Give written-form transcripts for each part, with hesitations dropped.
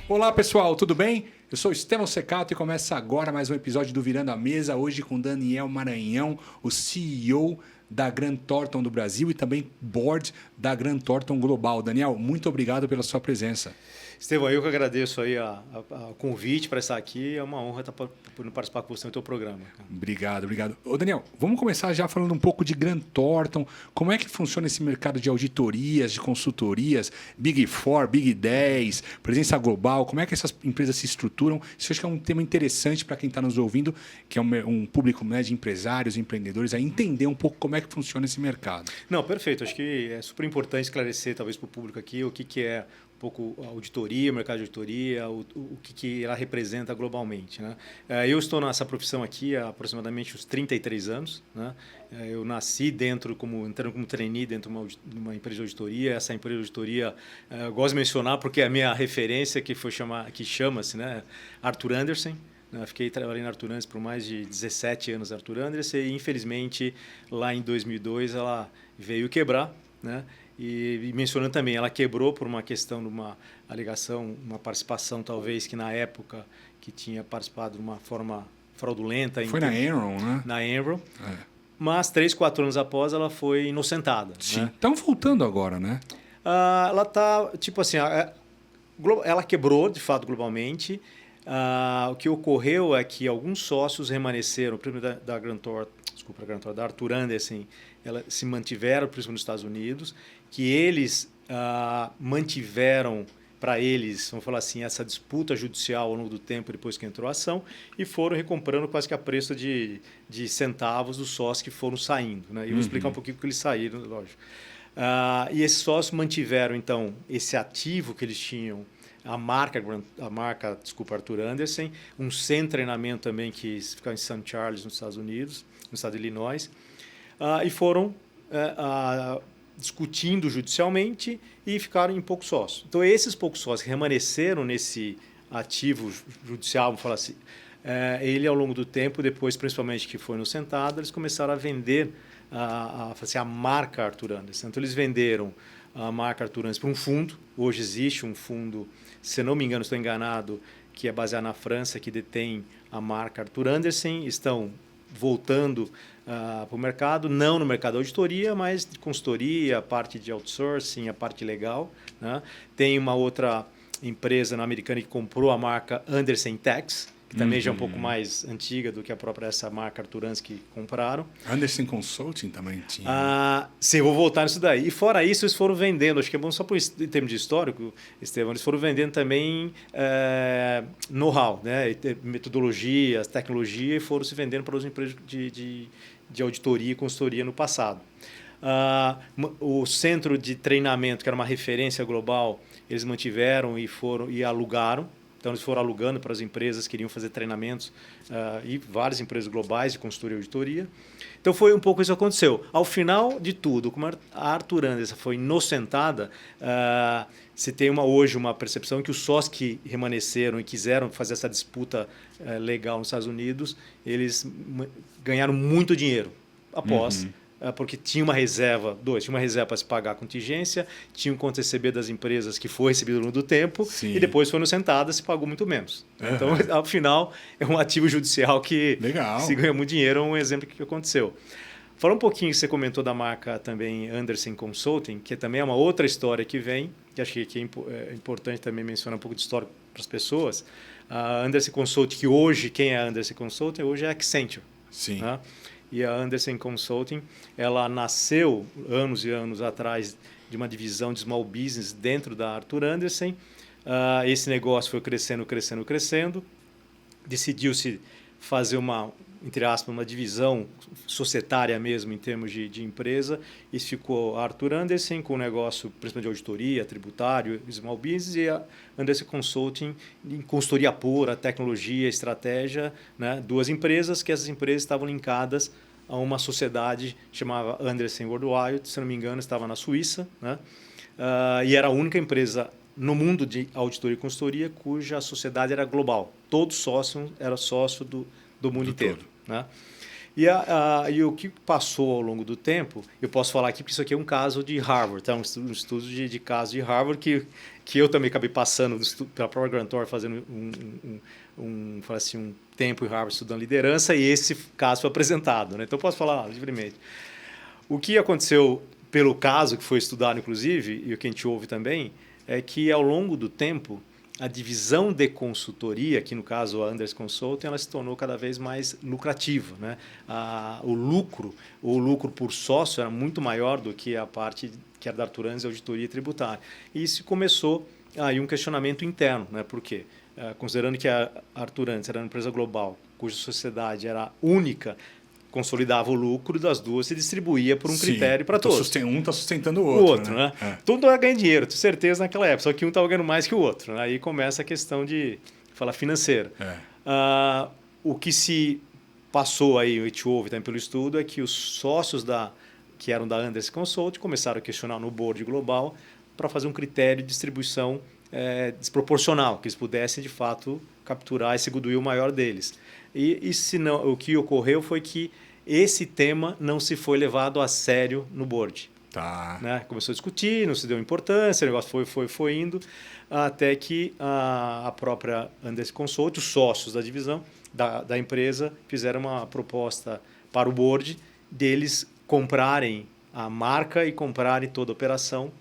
Olá pessoal, tudo bem? Eu sou Estevão Secato e começa agora mais um episódio do Virando a Mesa, hoje com Daniel Maranhão, o CEO da Grant Thornton do Brasil e também board da Grant Thornton Global. Daniel, muito obrigado pela sua presença. Estevão, eu que agradeço aí o convite para estar aqui. É uma honra estar podendo participar com você no teu programa. Obrigado, obrigado. Ô Daniel, vamos começar já falando um pouco de Grant Thornton. Como é que funciona esse mercado de auditorias, de consultorias, Big Four, Big 10, presença global? Como é que essas empresas se estruturam? Isso acho que é um tema interessante para quem está nos ouvindo, que é um público, né, de empresários, empreendedores, a entender um pouco como é que funciona esse mercado. Não, perfeito. Acho que é super importante esclarecer, talvez, para o público aqui o que é um pouco a auditoria, o mercado de auditoria, o que ela representa globalmente, né? Eu estou nessa profissão aqui há aproximadamente uns 33 anos, né? Eu nasci entrando como trainee dentro de uma empresa de auditoria. Essa empresa de auditoria, eu gosto de mencionar porque é a minha referência que chama-se, né, Arthur Andersen. Eu fiquei trabalhando na Arthur Andersen por mais de 17 anos, Arthur Andersen, e infelizmente lá em 2002 ela veio quebrar, né? E mencionando também, ela quebrou por uma questão de uma alegação, uma participação talvez que na época que tinha participado de uma forma fraudulenta. Foi na Enron, né? Na Enron. É. Mas 3, 4 anos após ela foi inocentada. Sim. Estão, né, voltando agora, né? Ela está, tipo assim, ela quebrou de fato globalmente. O que ocorreu é que alguns sócios remanesceram, primeiro da Grant Thornton, da Arthur Andersen, ela se mantiveram, principalmente nos Estados Unidos, que eles mantiveram para eles, vamos falar assim, essa disputa judicial ao longo do tempo depois que entrou a ação e foram recomprando quase que a preço de centavos dos sócios que foram saindo, né? E vou explicar um pouquinho porque eles saíram, lógico. E esses sócios mantiveram, então, esse ativo que eles tinham, a marca Arthur Andersen, um centro de treinamento também que ficava em St. Charles, nos Estados Unidos, no estado de Illinois, e foram discutindo judicialmente e ficaram em poucos sócios. Então, esses poucos sócios que remanesceram nesse ativo judicial, vamos falar assim, ele ao longo do tempo, depois principalmente que foi inocentado, eles começaram a vender a marca Arthur Andersen. Então, eles venderam a marca Arthur Andersen para um fundo. Hoje existe um fundo, se não me engano, estou enganado, que é baseado na França, que detém a marca Arthur Andersen. Estão voltando para o mercado, não no mercado de auditoria, mas de consultoria, a parte de outsourcing, a parte legal, né? Tem uma outra empresa americana que comprou a marca Andersen Tax, que também já é um pouco mais antiga do que a própria essa marca Arthur Andersen que compraram. Andersen Consulting também tinha. Sim, vou voltar nisso daí. E fora isso, eles foram vendendo, acho que é bom só em termos de histórico, Estevão, eles foram vendendo também know-how, né? Metodologias, tecnologia, e foram se vendendo para as empresas de auditoria e consultoria no passado. O centro de treinamento, que era uma referência global, eles mantiveram e alugaram. Então, eles foram alugando para as empresas que queriam fazer treinamentos e várias empresas globais de consultoria e auditoria. Então, foi um pouco isso que aconteceu. Ao final de tudo, como a Arthur Andersen foi inocentada, se tem hoje uma percepção que os sócios que remanesceram e quiseram fazer essa disputa legal nos Estados Unidos, eles ganharam muito dinheiro após... porque tinha uma reserva, tinha uma reserva para se pagar a contingência, tinha um conto receber das empresas que foi recebido ao longo do tempo. Sim. E depois foi inocentada, se pagou muito menos. Então, ao final, é um ativo judicial que se ganhou muito dinheiro, é um exemplo que aconteceu. Fala um pouquinho, você comentou da marca também Andersen Consulting, que também é uma outra história que vem, que acho que é importante também mencionar um pouco de história para as pessoas. A Andersen Consulting, que hoje, quem é a Andersen Consulting? Hoje é a Accenture. Sim. Né? E a Andersen Consulting, ela nasceu anos e anos atrás de uma divisão de small business dentro da Arthur Andersen. Esse negócio foi crescendo. Decidiu-se fazer entre aspas, uma divisão societária mesmo em termos de empresa. Isso ficou a Arthur Andersen com o negócio principalmente de auditoria, tributário, small business, e a Andersen Consulting em consultoria pura, tecnologia, estratégia, né? Duas empresas que essas empresas estavam linkadas a uma sociedade chamada Andersen Worldwide, se não me engano, estava na Suíça, né? E era a única empresa no mundo de auditoria e consultoria cuja sociedade era global. Todo sócio era sócio do mundo inteiro. Né? E o que passou ao longo do tempo, eu posso falar aqui porque isso aqui é um caso de Harvard, tá? Um estudo de caso de Harvard que eu também acabei passando pela própria Grantor, fazendo um tempo em Harvard estudando liderança, e esse caso foi apresentado, né? Então eu posso falar livremente. O que aconteceu pelo caso que foi estudado, inclusive, e o que a gente ouve também, é que ao longo do tempo a divisão de consultoria, que no caso a Anders Consulting, ela se tornou cada vez mais lucrativa, né? O lucro por sócio era muito maior do que a parte que era da Arthur Andersen, auditoria tributária. E isso começou aí um questionamento interno, né? Por quê? Considerando que a Arthur Andersen era uma empresa global, cuja sociedade era única, consolidava o lucro das duas, se distribuía por um critério para todos. Um está sustentando o outro, né? Todo mundo ganha dinheiro, tenho certeza, naquela época, só que um estava ganhando mais que o outro, né? Aí começa a questão de falar financeira. O que se passou aí, a gente ouve também pelo estudo, é que os sócios que eram da Andersen Consulting começaram a questionar no board global para fazer um critério de distribuição desproporcional, que eles pudessem, de fato, capturar esse goodwill maior deles. E se não, o que ocorreu foi que esse tema não se foi levado a sério no board. Tá. Né? Começou a discutir, não se deu importância, o negócio foi indo, até que a própria Andersen Consulting, os sócios da divisão, da empresa, fizeram uma proposta para o board deles comprarem a marca e comprarem toda a operação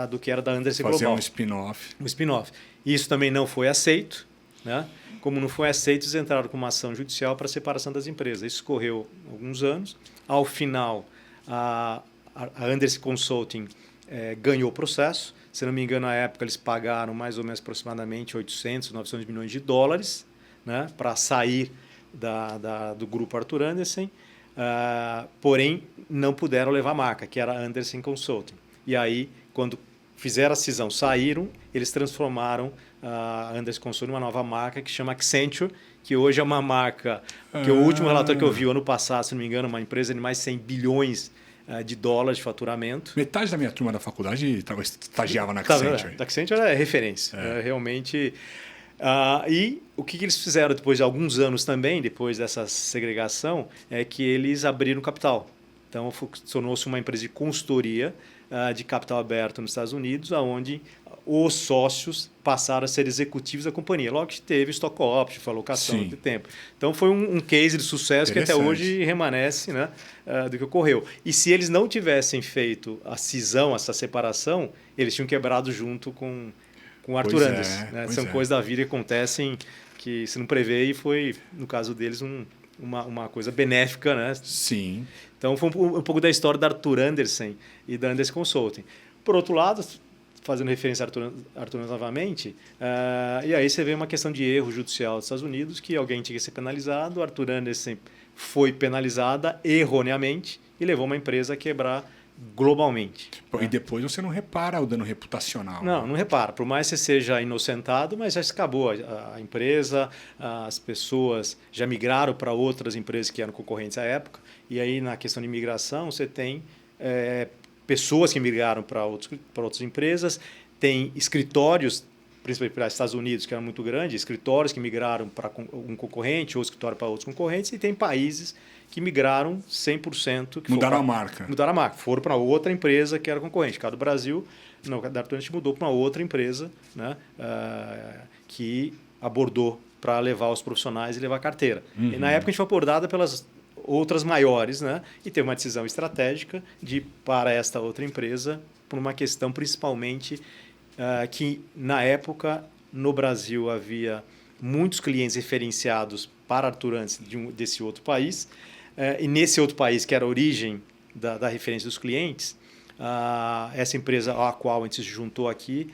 do que era da Andersen Global. Fazer um spin-off. Um spin-off. Isso também não foi aceito, né? Como não foi aceito, eles entraram com uma ação judicial para a separação das empresas. Isso correu alguns anos. Ao final, a Andersen Consulting ganhou o processo. Se não me engano, na época, eles pagaram mais ou menos aproximadamente 800, 900 milhões de dólares, né, para sair do grupo Arthur Andersen. Porém, não puderam levar a marca, que era a Andersen Consulting. E aí, quando fizeram a cisão, saíram, eles transformaram a Andersen Consulting numa nova marca que chama Accenture, que hoje é uma marca que o último relatório que eu vi ano passado, se não me engano, uma empresa de mais de 100 bilhões de dólares de faturamento. Metade da minha turma da faculdade estagiava na Accenture. A Accenture é referência, realmente. E o que eles fizeram depois de alguns anos também, depois dessa segregação, é que eles abriram capital. Então, tornou-se uma empresa de consultoria de capital aberto nos Estados Unidos, onde os sócios passaram a ser executivos da companhia. Logo que teve stock option, alocação de tempo. Então, foi um case de sucesso que até hoje remanesce, né, do que ocorreu. E se eles não tivessem feito a cisão, essa separação, eles tinham quebrado junto com o Arthur Andersen. Né? São coisas da vida que acontecem que se não prevê, e foi, no caso deles, uma coisa benéfica, né? Sim. Então, foi um pouco da história da Arthur Andersen e da Andersen Consulting. Por outro lado, fazendo referência a Arthur Andersen novamente, e aí você vê uma questão de erro judicial dos Estados Unidos, que alguém tinha que ser penalizado, a Arthur Andersen foi penalizada erroneamente e levou uma empresa a quebrar globalmente. E depois você não repara o dano reputacional. Não repara. Por mais que você seja inocentado, mas já acabou. A empresa, as pessoas já migraram para outras empresas que eram concorrentes à época. E aí, na questão de imigração, você tem pessoas que migraram para outras empresas, tem escritórios, principalmente para os Estados Unidos, que eram muito grandes, escritórios que migraram para um concorrente ou escritório para outros concorrentes, e tem países que migraram 100%. Mudaram a marca. Mudaram a marca. Foram para outra empresa que era concorrente. Cada do Brasil, não, da Arthur Andersen mudou para uma outra empresa, né, que abordou para levar os profissionais e levar a carteira. E na época a gente foi abordada pelas outras maiores, né, e teve uma decisão estratégica de ir para esta outra empresa por uma questão principalmente que na época no Brasil havia muitos clientes referenciados para Arthur Andersen desse outro país, e nesse outro país que era a origem da referência dos clientes, essa empresa a qual a gente se juntou aqui,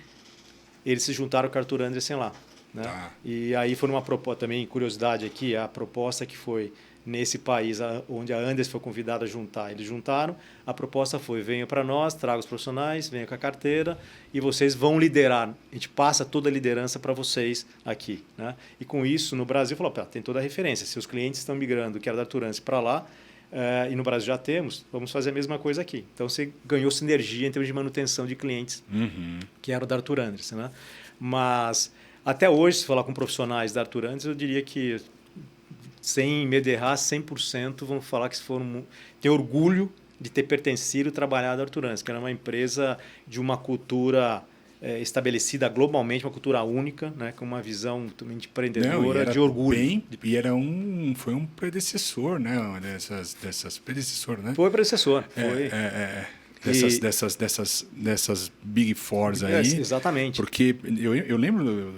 eles se juntaram com a Arthur Andersen lá. Né? Tá. E aí foi uma proposta, também curiosidade aqui, a proposta que foi nesse país onde a Andersen foi convidada a juntar, eles juntaram, a proposta foi: venham para nós, tragam os profissionais, venham com a carteira e vocês vão liderar, a gente passa toda a liderança para vocês aqui. Né? E com isso, no Brasil, falou, tem toda a referência, se os clientes estão migrando, que era da Arthur Andersen, para lá, e no Brasil já temos, vamos fazer a mesma coisa aqui. Então, você ganhou sinergia em termos de manutenção de clientes, que era o da Arthur Andersen. Né? Mas, até hoje, se falar com profissionais da Arthur Andersen, eu diria que sem medo de errar, 100% vão falar que ter orgulho de ter pertencido e trabalhado a Arturantes, que era uma empresa de uma cultura estabelecida globalmente, uma cultura única, né, com uma visão também de empreendedora, de orgulho. Foi um predecessor, né? Predecessor, né? Foi predecessor. Dessas Big Fours aí. Exatamente. Porque eu lembro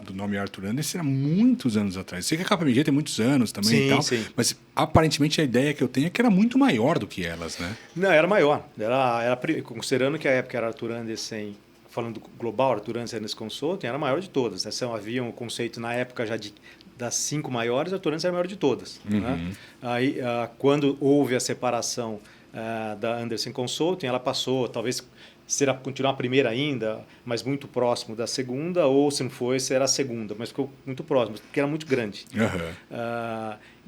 do nome Arthur Andersen há muitos anos atrás. Sei que a KPMG tem muitos anos também sim, e tal, sim. mas aparentemente a ideia que eu tenho é que era muito maior do que elas, né? Não, era maior. Considerando que a época era Arthur Andersen, falando global, Arthur Andersen Consulting, era a maior de todas. Né? Havia um conceito na época já das 5 maiores, a Arthur Andersen era a maior de todas. Né? Aí, quando houve a separação da Andersen Consulting, ela passou, talvez continuar a primeira ainda, mas muito próximo da segunda, ou se não foi, será a segunda, mas ficou muito próximo, porque era muito grande.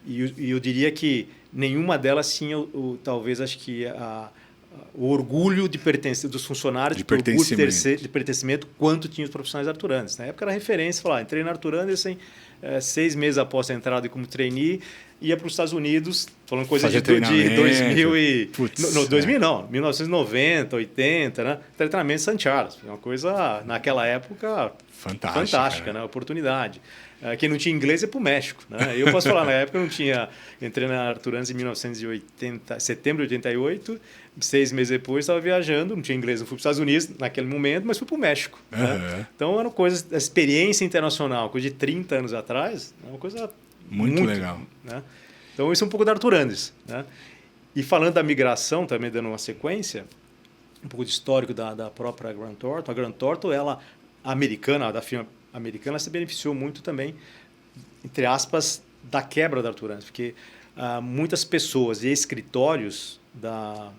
E eu diria que nenhuma delas tinha, talvez, acho que o orgulho de pertencer dos funcionários, de pertencimento, quanto tinha os profissionais da Arthur Andersen. Na época era referência, falar, entrei na Arthur Andersen, 6 meses após a entrada como trainee, ia para os Estados Unidos, falando coisa de 2000 e... Não, 2000 não, 1990, 80, né? Treinamento em St. Charles. Uma coisa, naquela época, fantástica, né? Oportunidade. Quem não tinha inglês ia para o México. Né? Eu posso falar, na época eu não tinha... Entrei na Arthur Andersen em 1980, setembro de 88, 6 meses depois estava viajando, não tinha inglês, não fui para os Estados Unidos naquele momento, mas fui para o México. Né? Então, eram coisas... A experiência internacional, coisa de 30 anos atrás, é uma coisa... Muito legal. Né? Então, isso é um pouco da Arthur Andersen. Né? E falando da migração, também dando uma sequência, um pouco de histórico da própria Grant Thornton. A Grant Thornton, ela, da firma americana, se beneficiou muito também, entre aspas, da quebra da Arthur Andersen, porque muitas pessoas e escritórios da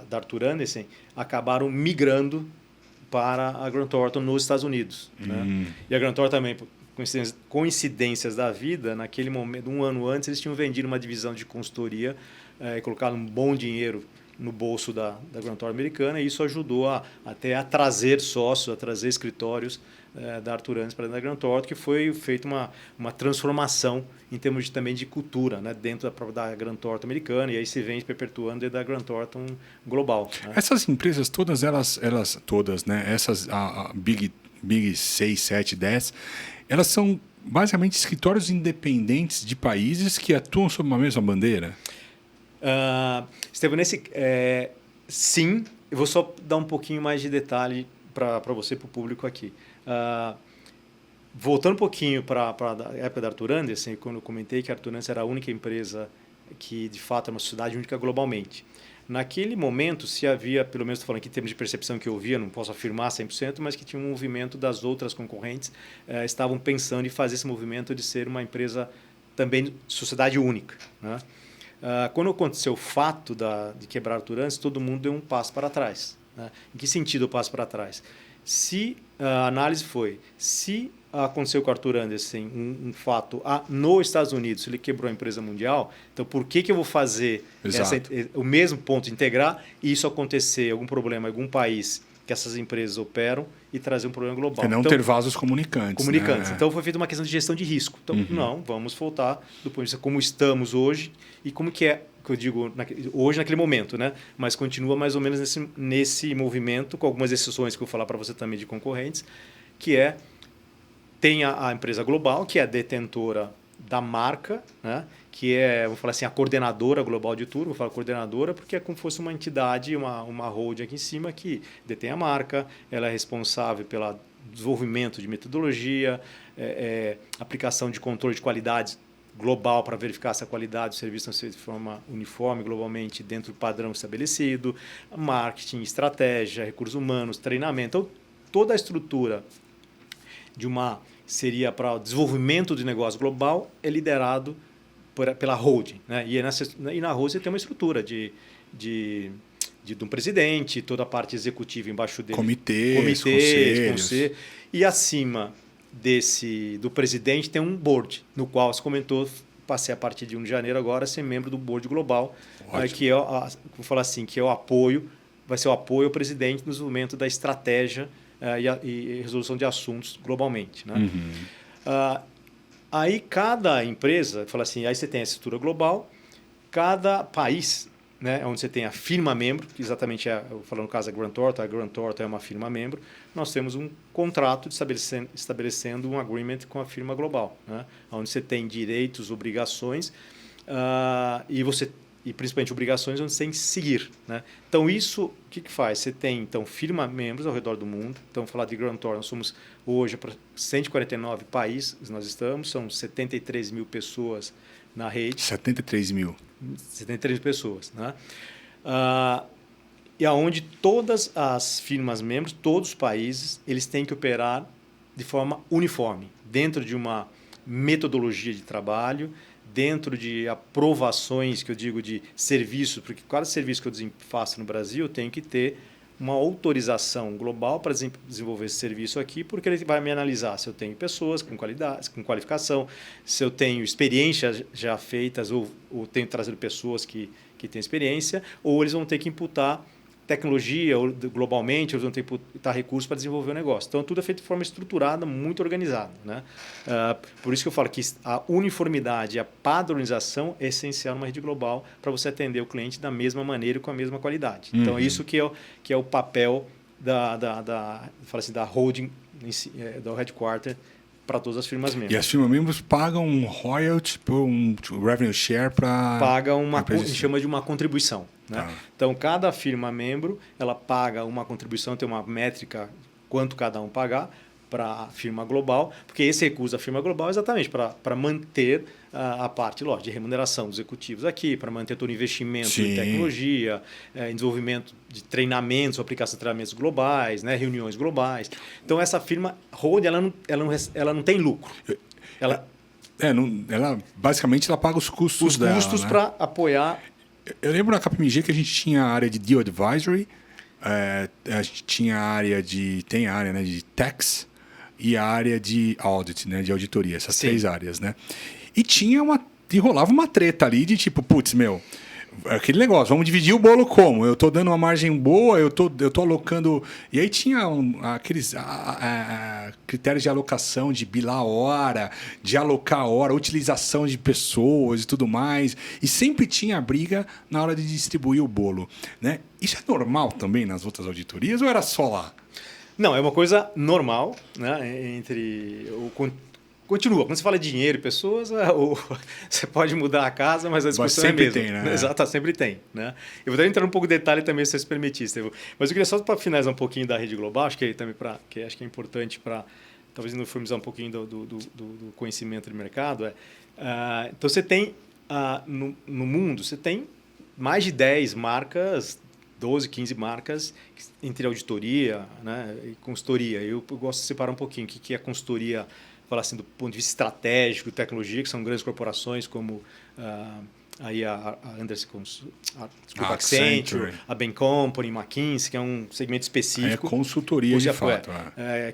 Arthur Andersen acabaram migrando para a Grant Thornton nos Estados Unidos. Né? E a Grant Thornton também... coincidências da vida, naquele momento, um ano antes, eles tinham vendido uma divisão de consultoria e colocado um bom dinheiro no bolso da Grant Thornton americana, e isso ajudou até a trazer sócios, a trazer escritórios da Arthur Andersen para dentro da Grant Thornton, que foi feita uma transformação em termos também de cultura, né, dentro da Grant Thornton americana, e aí se vem perpetuando dentro da Grant Thornton global. Né? Essas empresas todas, elas todas, né, essas Big 6, 7, 10, elas são basicamente escritórios independentes de países que atuam sob uma mesma bandeira? Estevam, sim. Eu vou só dar um pouquinho mais de detalhe para você, para o público aqui. Voltando um pouquinho para a época da Arthur Andersen, quando eu comentei que a Arthur Andersen era a única empresa que, de fato, é uma sociedade única globalmente. Naquele momento, se havia, pelo menos estou falando aqui em termos de percepção que eu via, não posso afirmar 100%, mas que tinha um movimento das outras concorrentes, estavam pensando em fazer esse movimento de ser uma empresa também sociedade única. Né? Quando aconteceu o fato de quebrar a Arthur Andersen, todo mundo deu um passo para trás. Né? Em que sentido o passo para trás? Se a análise foi, se aconteceu com o Arthur Andersen um fato nos Estados Unidos, ele quebrou a empresa mundial, então por que eu vou fazer o mesmo ponto, integrar, e isso acontecer, algum problema em algum país que essas empresas operam e trazer um problema global? E não ter vasos comunicantes. Né? Então foi feita uma questão de gestão de risco. Então, não, vamos voltar do ponto de vista como estamos hoje e como que é, que eu digo, hoje naquele momento, né? Mas continua mais ou menos nesse movimento, com algumas exceções que eu vou falar para você também de concorrentes, que tem a empresa global, que é a detentora da marca, né? Que é, vou falar assim, a coordenadora global de tudo. Vou falar coordenadora porque é como se fosse uma entidade, uma holding aqui em cima que detém a marca, ela é responsável pelo desenvolvimento de metodologia, aplicação de controle de qualidade global para verificar se a qualidade do serviço é de forma uniforme globalmente dentro do padrão estabelecido, marketing, estratégia, recursos humanos, treinamento. Então, toda a estrutura seria para o desenvolvimento de negócio global é liderado pela holding. Né? E na holding tem uma estrutura de um presidente, toda a parte executiva embaixo dele. Comitês, conselhos. E acima do presidente tem um board, no qual se comentou, passei a partir de 1 de janeiro agora a ser membro do board global, que é, vou falar assim, que é o apoio, vai ser o apoio ao presidente no desenvolvimento da estratégia e resolução de assuntos globalmente. Né? Aí cada empresa, fala assim, aí você tem a estrutura global, cada país, né, onde você tem a firma membro, que exatamente eu falando no caso da Grant Thornton, a Grant Thornton é uma firma membro, nós temos um contrato estabelecendo um agreement com a firma global, né, onde você tem direitos, obrigações e principalmente obrigações onde você tem que seguir, né? Então isso, o que faz? Você tem então firma membros ao redor do mundo. Então falar de Grant Thornton, nós somos hoje para 149 países, nós estamos, são 73 mil pessoas na rede. 73 mil. 73 pessoas, né? E aonde todas as firmas membros, todos os países, eles têm que operar de forma uniforme, dentro de uma metodologia de trabalho, dentro de aprovações, que eu digo de serviço, porque cada serviço que eu faço no Brasil, eu tenho que ter uma autorização global para desenvolver esse serviço aqui, porque ele vai me analisar se eu tenho pessoas com qualidade, com qualificação, se eu tenho experiências já feitas ou tenho trazido pessoas que têm experiência, ou eles vão ter que imputar tecnologia ou globalmente, eles vão ter que imputar recursos para desenvolver o negócio. Então, tudo é feito de forma estruturada, muito organizada, né? Por isso que eu falo que a uniformidade e a padronização é essencial numa rede global para você atender o cliente da mesma maneira e com a mesma qualidade. Então, isso que é o papel fala assim, da holding, da headquarter, para todas as firmas membros. E as firmas membros pagam um royalty, um revenue share para... Paga a gente chama de uma contribuição. Né? Então, cada firma membro ela paga uma contribuição, tem uma métrica quanto cada um pagar para a firma global, porque esse recurso da firma global é exatamente para manter a parte de remuneração dos executivos aqui, para manter todo o investimento em tecnologia, em desenvolvimento de treinamentos, aplicação de treinamentos globais, né, reuniões globais. Então, essa firma hold, ela não tem lucro. Ela basicamente ela paga os custos dela. Os custos, né, para apoiar. Eu lembro na KPMG que a gente tinha a área de Deal Advisory, a gente tinha tem a área, né, de Tax e a área de Audit, né, de auditoria, essas três áreas, né? E rolava uma treta ali de tipo, putz, aquele negócio, vamos dividir o bolo como? Eu estou dando uma margem boa, eu tô alocando... E aí tinha aqueles critérios de alocação, de bilar a hora, de alocar a hora, utilização de pessoas e tudo mais. E sempre tinha briga na hora de distribuir o bolo, né? Isso é normal também nas outras auditorias ou era só lá? Não, é uma coisa normal, né? Continua. Quando você fala de dinheiro e pessoas, você pode mudar a casa, mas a discussão é a mesma. Sempre tem, né? Exato, sempre tem. Né? Eu vou entrar um pouco de detalhe também, se você permitir, Estevão. Mas eu queria só para finalizar um pouquinho da rede global, acho que acho que é importante para talvez uniformizar um pouquinho do conhecimento de mercado. Então, você tem, no mundo, você tem mais de 10 marcas, 12, 15 marcas entre auditoria, né, e consultoria. Eu gosto de separar um pouquinho o que é consultoria, falar assim, do ponto de vista estratégico, tecnologia, que são grandes corporações como aí a Anderson, Accenture, a Bain Company, McKinsey, que é um segmento específico. É consultoria de fato.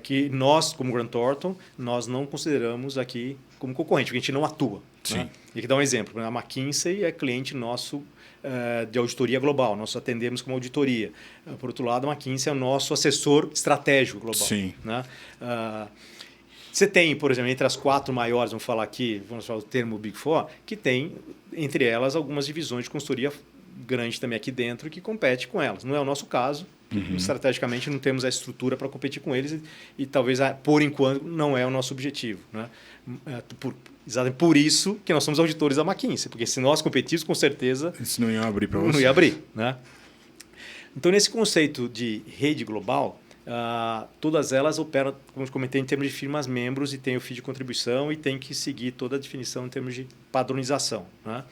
Que nós, como Grant Thornton, nós não consideramos aqui como concorrente, porque a gente não atua. Sim. Né? E aqui dá um exemplo. A McKinsey é cliente nosso de auditoria global. Nós atendemos como auditoria. Por outro lado, a McKinsey é o nosso assessor estratégico global. Sim. Né? Você tem, por exemplo, entre as 4 maiores, vamos falar o termo Big Four, que tem, entre elas, algumas divisões de consultoria grande também aqui dentro que compete com elas. Não é o nosso caso. Estrategicamente, não temos a estrutura para competir com eles e talvez, por enquanto, não é o nosso objetivo. Né? Exatamente por isso que nós somos auditores da McKinsey, porque se nós competíssemos, com certeza... Isso não ia abrir para você. Não ia abrir. Né? Então, nesse conceito de rede global, todas elas operam, como eu comentei, em termos de firmas membros e tem o fee de contribuição e tem que seguir toda a definição em termos de padronização. Né?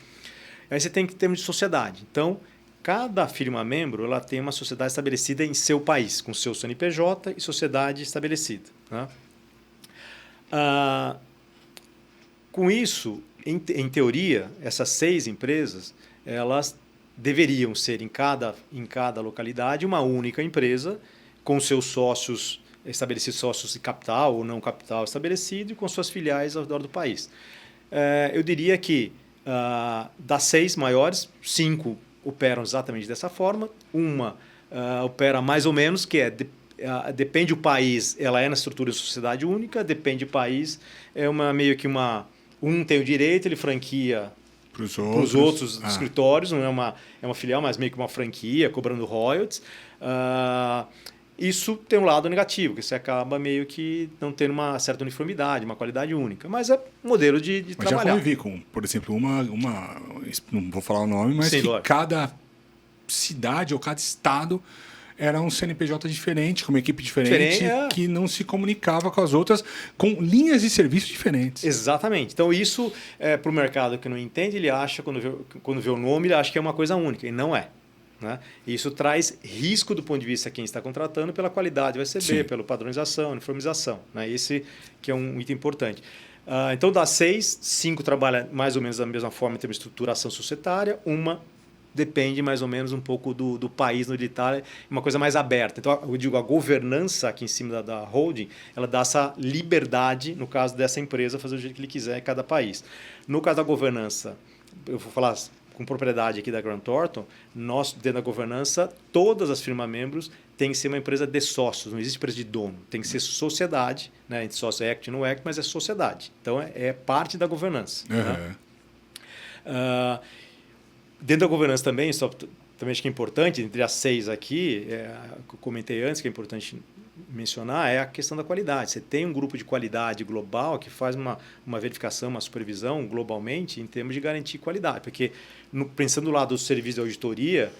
Aí você tem que termos de sociedade. Então, cada firma membro ela tem uma sociedade estabelecida em seu país, com seu CNPJ e sociedade estabelecida. Né? Com isso, em teoria, essas 6 empresas elas deveriam ser em cada localidade uma única empresa com seus sócios estabelecidos, sócios de capital ou não capital estabelecido e com suas filiais ao redor do país. Eu diria que das 6 maiores, 5 operam exatamente dessa forma, uma opera mais ou menos, que depende do país, ela é na estrutura de sociedade única, depende do país, é meio que uma Um tem o direito, ele franquia para os outros escritórios, não é uma filial, mas meio que uma franquia, cobrando royalties. Isso tem um lado negativo, que você acaba meio que não tendo uma certa uniformidade, uma qualidade única. Mas é um modelo de mas trabalhar. Já convivi com, por exemplo, não vou falar o nome, mas Sim, que lógico. cada cidade ou cada estado era um CNPJ diferente, com uma equipe diferente, que não se comunicava com as outras, com linhas de serviço diferentes. Exatamente. Então, isso, para o mercado que não entende, ele acha, quando vê o nome, ele acha que é uma coisa única, e não é. Né? Isso traz risco do ponto de vista de quem está contratando pela qualidade do SCB, pela padronização, uniformização. Né? Esse que é um item importante. Então, das 6, 5 trabalham mais ou menos da mesma forma em termos de estruturação societária, uma depende mais ou menos um pouco do país no edital, é uma coisa mais aberta. Então, eu digo, a governança aqui em cima da holding, ela dá essa liberdade, no caso dessa empresa, fazer do jeito que ele quiser em cada país. No caso da governança, eu vou falar com propriedade aqui da Grant Thornton, nós, dentro da governança, todas as firmas membros têm que ser uma empresa de sócios, não existe empresa de dono, tem que ser sociedade, né? Entre sócio é equity, não é equity, mas é sociedade. Então, é parte da governança. Né? Dentro da governança também, também acho que é importante, entre as 6 aqui, que eu comentei antes, que é importante mencionar, é a questão da qualidade. Você tem um grupo de qualidade global que faz uma verificação, uma supervisão globalmente em termos de garantir qualidade. Porque, pensando do lado do serviço de auditoria,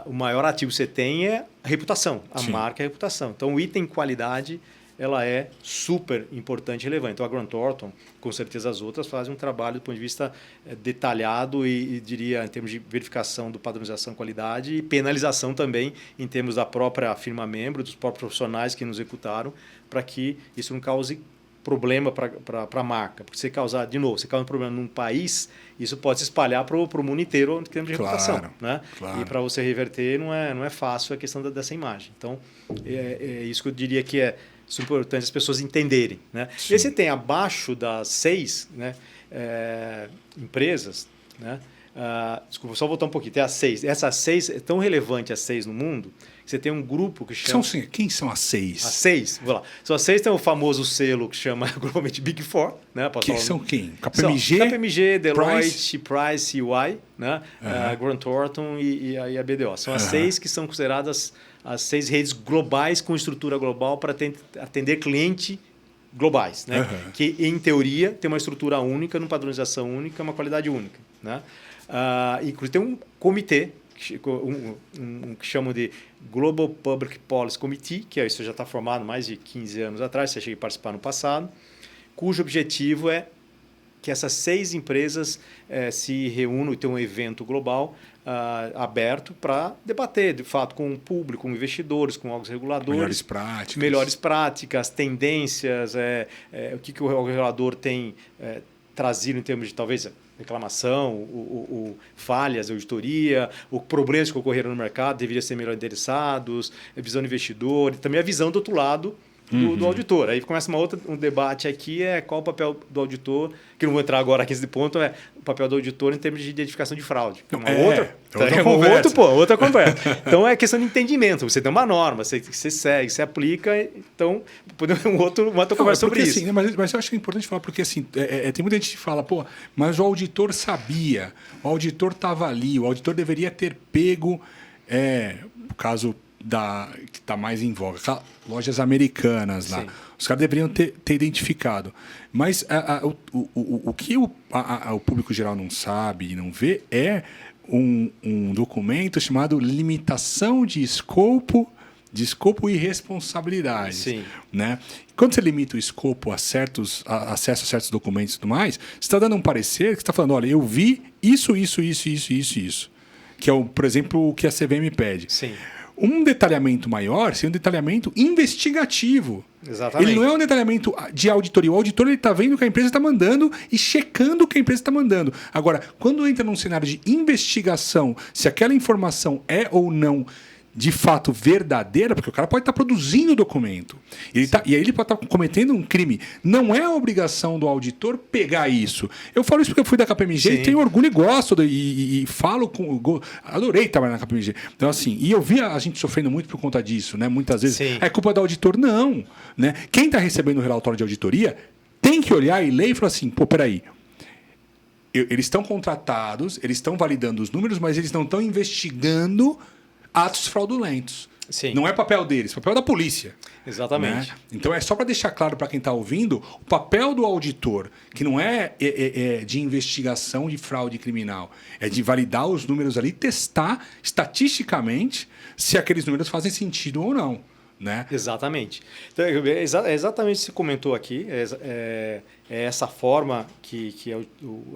o maior ativo que você tem é a reputação. A marca é a reputação. Então, o item qualidade ela é super importante e relevante. Então, a Grant Thornton, com certeza as outras, fazem um trabalho do ponto de vista detalhado e diria, em termos de verificação do padronização qualidade e penalização também em termos da própria firma membro, dos próprios profissionais que nos executaram, para que isso não cause problema para a marca. Porque se causar, de novo, se causar um problema num país, isso pode se espalhar para o mundo inteiro em termos de reputação. Né? Claro. E para você reverter não é fácil a questão dessa imagem. Então, é isso que eu diria que é importante as pessoas entenderem. Né? E aí você tem abaixo das 6 né, empresas, né? Desculpa, só voltar um pouquinho, tem as 6. Essas 6 é tão relevante as 6 no mundo, que você tem um grupo que chama... Quem são as 6? As 6, vou lá. São as 6, tem o famoso selo que chama globalmente Big Four. Né? Que são quem? KPMG? KPMG, Deloitte, Price e EY, né? Grant Thornton e a BDO. São as 6 que são consideradas as 6 redes globais com estrutura global para atender clientes globais, né? Que, em teoria, tem uma estrutura única, uma padronização única, uma qualidade única. Né? Inclusive, tem um comitê, que chamam de Global Public Policy Committee, que isso já está formado mais de 15 anos atrás, você cheguei a participar no passado, cujo objetivo é que essas 6 empresas se reúnam e tenham um evento global aberto para debater, de fato, com o público, com investidores, com órgãos reguladores. Melhores práticas, tendências, o que o regulador tem trazido em termos de, talvez, reclamação, falhas, auditoria, problemas que ocorreram no mercado, deveriam ser melhor endereçados, a visão do investidor, e também a visão do outro lado do auditor. Aí começa um debate aqui, qual o papel do auditor, que não vou entrar agora aqui nesse ponto, o papel do auditor em termos de identificação de fraude. Outra conversa. Então, é questão de entendimento. Você tem uma norma, você segue, você aplica, então, podemos uma outra conversa sobre isso. Assim, mas eu acho que é importante falar, porque assim, tem muita gente que fala, mas o auditor sabia, o auditor estava ali, o auditor deveria ter pego, o caso que está mais em voga, lojas americanas lá. Sim. Os caras deveriam ter identificado. Mas o que o público geral não sabe e não vê é um documento chamado Limitação de Escopo e Responsabilidade. Sim. Né? Quando você limita o escopo acesso a certos documentos e tudo mais, você está dando um parecer que você está falando, olha, eu vi isso. Que é, por exemplo, o que a CVM pede. Sim. Um detalhamento maior seria um detalhamento investigativo. Exatamente. Ele não é um detalhamento de auditoria. O auditor está vendo o que a empresa está mandando e checando o que a empresa está mandando. Agora, quando entra num cenário de investigação, se aquela informação é ou não de fato verdadeira, porque o cara pode estar produzindo o documento. E aí ele pode estar cometendo um crime. Não é a obrigação do auditor pegar isso. Eu falo isso porque eu fui da KPMG e tenho orgulho e gosto e falo com... Adorei trabalhar na KPMG. Então, assim, e eu vi a gente sofrendo muito por conta disso, né? Muitas vezes é culpa do auditor. Não. Né? Quem está recebendo o relatório de auditoria tem que olhar e ler e falar assim, peraí, eles estão contratados, eles estão validando os números, mas eles não estão investigando atos fraudulentos. Sim. Não é papel deles, é papel da polícia. Exatamente. Né? Então é só para deixar claro para quem está ouvindo, o papel do auditor, que não é de investigação de fraude criminal, é de validar os números ali, testar estatisticamente se aqueles números fazem sentido ou não. Né? Exatamente. Então, é exatamente o que você comentou aqui. É essa forma que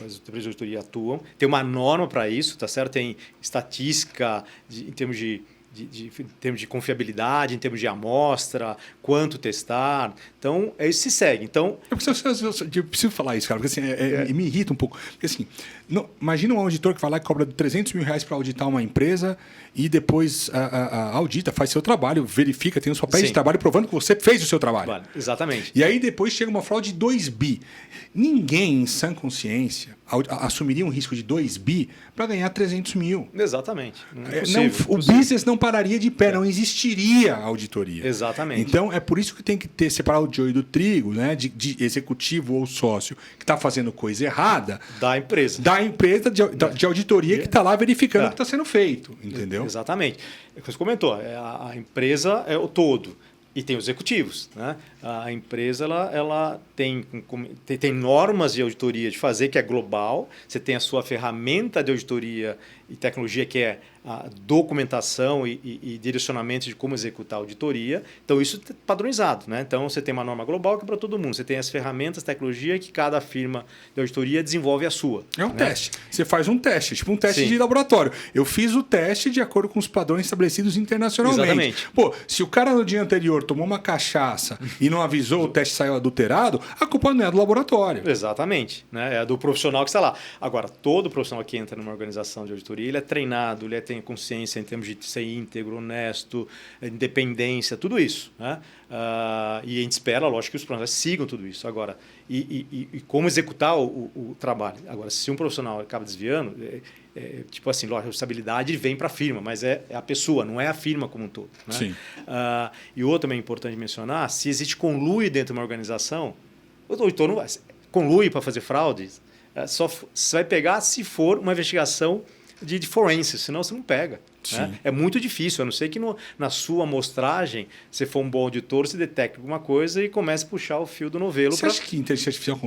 as empresas de auditoria atuam. Tem uma norma para isso, tá certo? Tem estatística em termos de confiabilidade, em termos de amostra, quanto testar. Então, isso se segue. Então, eu preciso falar isso, cara, porque assim, me irrita um pouco. Porque assim, imagina um auditor que vai lá e cobra 300 mil reais para auditar uma empresa e depois audita, faz seu trabalho, verifica, tem os papéis de trabalho provando que você fez o seu trabalho. Vale, exatamente. E aí depois chega uma fraude de 2 bi. Ninguém, em sã consciência, assumiria um risco de 2 bi para ganhar 300 mil. Exatamente. Não, o business não pararia de pé, não existiria auditoria. Exatamente. Então, é por isso que tem que ter separado o joio do trigo, né, de executivo ou sócio que está fazendo coisa errada. Da empresa. Da empresa de auditoria que está lá verificando o que está sendo feito. Entendeu? Exatamente. É o que você comentou. A empresa é o todo. E tem os executivos. Né? A empresa ela tem normas de auditoria de fazer, que é global. Você tem a sua ferramenta de auditoria e tecnologia, que é a documentação e direcionamento de como executar a auditoria. Então, isso é padronizado. Né? Então, você tem uma norma global que é para todo mundo. Você tem as ferramentas, tecnologia, que cada firma de auditoria desenvolve a sua. É um teste. Você faz um teste, tipo um teste de laboratório. Eu fiz o teste de acordo com os padrões estabelecidos internacionalmente. Exatamente. Pô, se o cara no dia anterior tomou uma cachaça e não avisou, o teste saiu adulterado, a culpa não é do laboratório. Exatamente. Né? É do profissional que está lá. Agora, todo profissional que entra numa organização de auditoria, ele é treinado, ele tem consciência em termos de ser íntegro, honesto, independência, tudo isso. Né? E a gente espera, lógico, que os profissionais sigam tudo isso. Agora, e como executar o trabalho. Agora, se um profissional acaba desviando, tipo assim, a responsabilidade vem para a firma, mas é a pessoa, não é a firma como um todo. Né? Sim. E outro também importante mencionar, se existe conluio dentro de uma organização, o auditor não vai conluio para fazer fraude, só você vai pegar se for uma investigação de forense, senão você não pega. Né? É muito difícil, a não ser que na sua amostragem, se for um bom auditor, você detecte alguma coisa e comece a puxar o fio do novelo. Você acha que inteligência artificial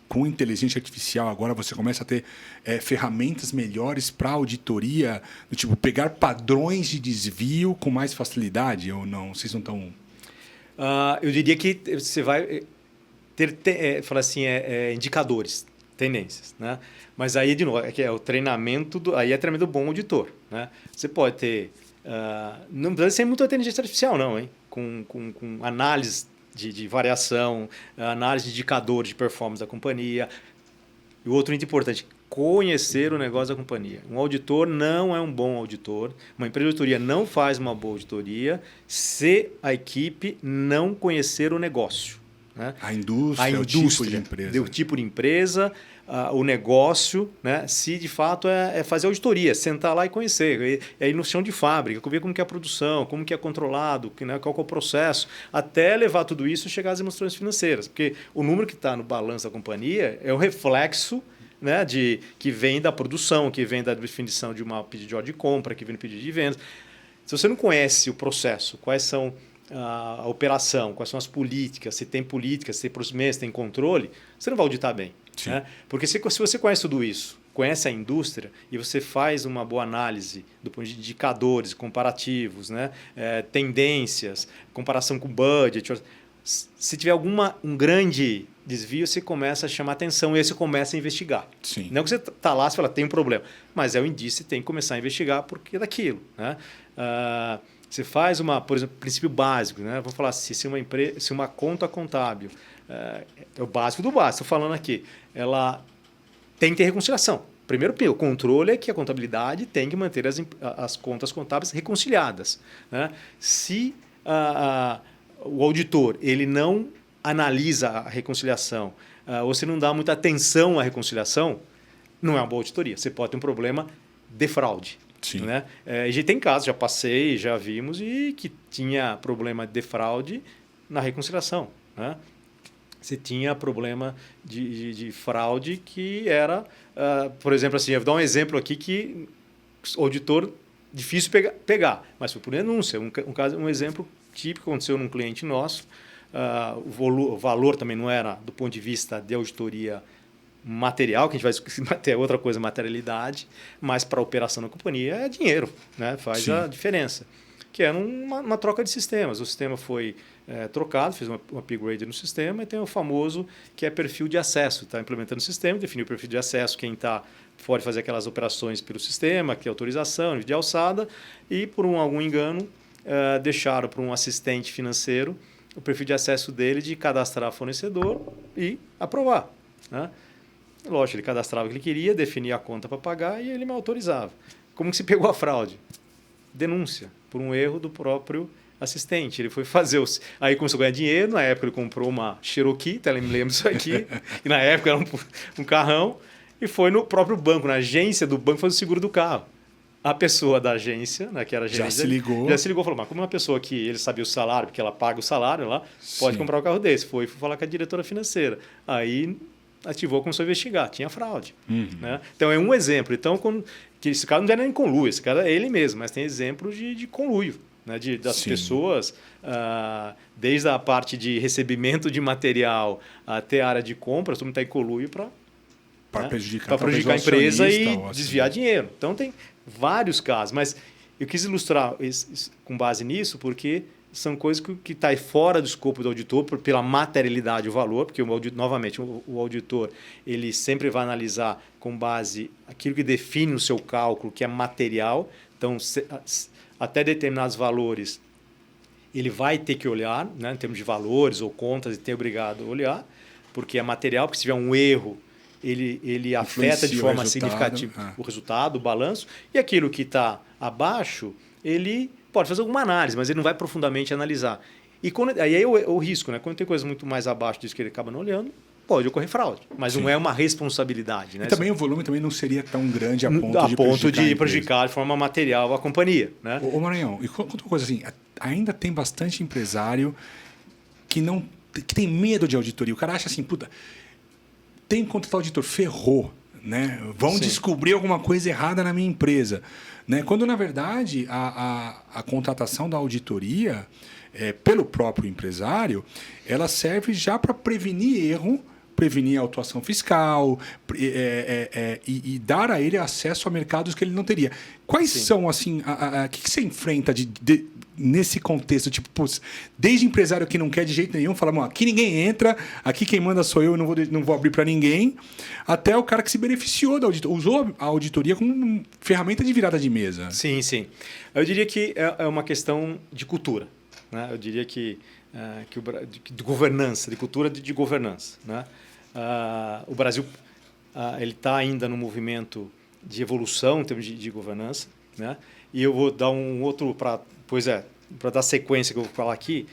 com inteligência artificial agora você começa a ter ferramentas melhores para auditoria, do tipo pegar padrões de desvio com mais facilidade ou não? Vocês não estão... eu diria que você vai falar assim, indicadores, tendências, né? Mas aí, de novo, é o treinamento aí é treinamento do bom auditor, né? Você pode ter... não precisa ser muita inteligência artificial, não, hein? Com análise de variação, análise de indicadores de performance da companhia. E o outro muito importante, conhecer o negócio da companhia. Um auditor não é um bom auditor, uma empresa de auditoria não faz uma boa auditoria se a equipe não conhecer o negócio. Né? A indústria, o tipo de empresa. O tipo de empresa, o negócio, né? Se de fato é fazer auditoria, sentar lá e conhecer. E aí no chão de fábrica, ver como que é a produção, como que é controlado, né? Qual que é o processo, até levar tudo isso e chegar às demonstrações financeiras. Porque o número que está no balanço da companhia é o reflexo, né, que vem da produção, que vem da definição de uma pedido de ordem de compra, que vem do pedido de vendas. Se você não conhece o processo, quais são a operação, quais são as políticas, se tem políticas, se tem procedimentos, se tem controle, você não vai auditar bem. Né? Porque se você conhece tudo isso, conhece a indústria e você faz uma boa análise do ponto de indicadores, comparativos, né? Tendências, comparação com budget, se tiver um grande desvio, você começa a chamar atenção e aí você começa a investigar. Sim. Não que você está lá e fala, tem um problema, mas é o indício, você tem que começar a investigar porque é daquilo. Né? Você faz por exemplo, princípio básico, né? Vamos falar assim, se uma conta contábil, é o básico do básico, estou falando aqui, ela tem que ter reconciliação. Primeiro, o controle é que a contabilidade tem que manter as contas contábeis reconciliadas. Né? Se o auditor ele não analisa a reconciliação, ou se não dá muita atenção à reconciliação, não é uma boa auditoria. Você pode ter um problema de fraude. Sim. Né? A gente tem casos, já passei, já vimos, e que tinha problema de fraude na reconciliação. Né? você tinha problema de fraude que era, por exemplo, assim, eu vou dar um exemplo aqui que o auditor difícil pegar, mas foi por denúncia. Um exemplo típico aconteceu num cliente nosso. O valor também não era do ponto de vista de auditoria material, que a gente vai discutir outra coisa, materialidade, mas para a operação da companhia é dinheiro, né? Faz a diferença. Que era uma troca de sistemas. O sistema foi trocado, fez um upgrade no sistema e tem o famoso que é perfil de acesso. Está implementando o sistema, definiu o perfil de acesso, quem pode fazer aquelas operações pelo sistema, que é autorização, de alçada, e por algum engano deixaram para um assistente financeiro o perfil de acesso dele de cadastrar fornecedor e aprovar, né? Lógico, ele cadastrava o que ele queria, definia a conta para pagar e ele me autorizava. Como que se pegou a fraude? Denúncia por um erro do próprio assistente. Ele foi fazer aí começou a ganhar dinheiro. Na época ele comprou uma Cherokee, até me lembro disso aqui, e na época era um carrão, e foi no próprio banco, na agência do banco, fazer o seguro do carro. A pessoa da agência, né, que era a gerente, já se ligou e falou, mas como uma pessoa que ele sabia o salário, porque ela paga o salário lá, pode comprar um carro desse. Foi falar com a diretora financeira. Aí ativou, começou a investigar, tinha fraude. Né? Então é um exemplo. Então, que esse cara não era nem conluio, esse cara é ele mesmo, mas tem exemplos de conluio, né? Das pessoas, desde a parte de recebimento de material até a área de compras, todo mundo está em conluio para prejudicar a empresa e desviar dinheiro. Então tem vários casos, mas eu quis ilustrar com base nisso porque são coisas que estão fora do escopo do auditor pela materialidade e o valor, porque, novamente, o auditor ele sempre vai analisar com base aquilo que define o seu cálculo, que é material. Então, até determinados valores, ele vai ter que olhar, né, em termos de valores ou contas, ele tem obrigado a olhar, porque é material, porque se tiver um erro, ele afeta de forma significativa o resultado, o balanço, e aquilo que está abaixo, ele pode fazer alguma análise, mas ele não vai profundamente analisar. E aí é o risco, né? Quando tem coisas muito mais abaixo disso que ele acaba não olhando, pode ocorrer fraude, mas não é uma responsabilidade. Né? E também o volume também não seria tão grande a ponto de prejudicar de forma material a companhia. Né? Ô Maranhão, e conta uma coisa assim, ainda tem bastante empresário que tem medo de auditoria. O cara acha assim, puta, tem que contratar auditor, ferrou. Né? Vão descobrir alguma coisa errada na minha empresa. Né? Quando, na verdade, a contratação da auditoria, pelo próprio empresário, ela serve já para prevenir erro, prevenir a autuação fiscal e dar a ele acesso a mercados que ele não teria. Quais são, assim, o que você enfrenta nesse contexto? Tipo, putz, desde empresário que não quer de jeito nenhum, fala, aqui ninguém entra, aqui quem manda sou eu, não vou abrir para ninguém, até o cara que se beneficiou da auditoria, usou a auditoria como ferramenta de virada de mesa. Sim, sim. Eu diria que é uma questão de cultura. Né? Eu diria que de governança, de cultura de governança. Né? O Brasil ele está ainda no movimento de evolução em termos de governança. Né? E eu vou dar um outro para dar sequência que eu vou falar aqui,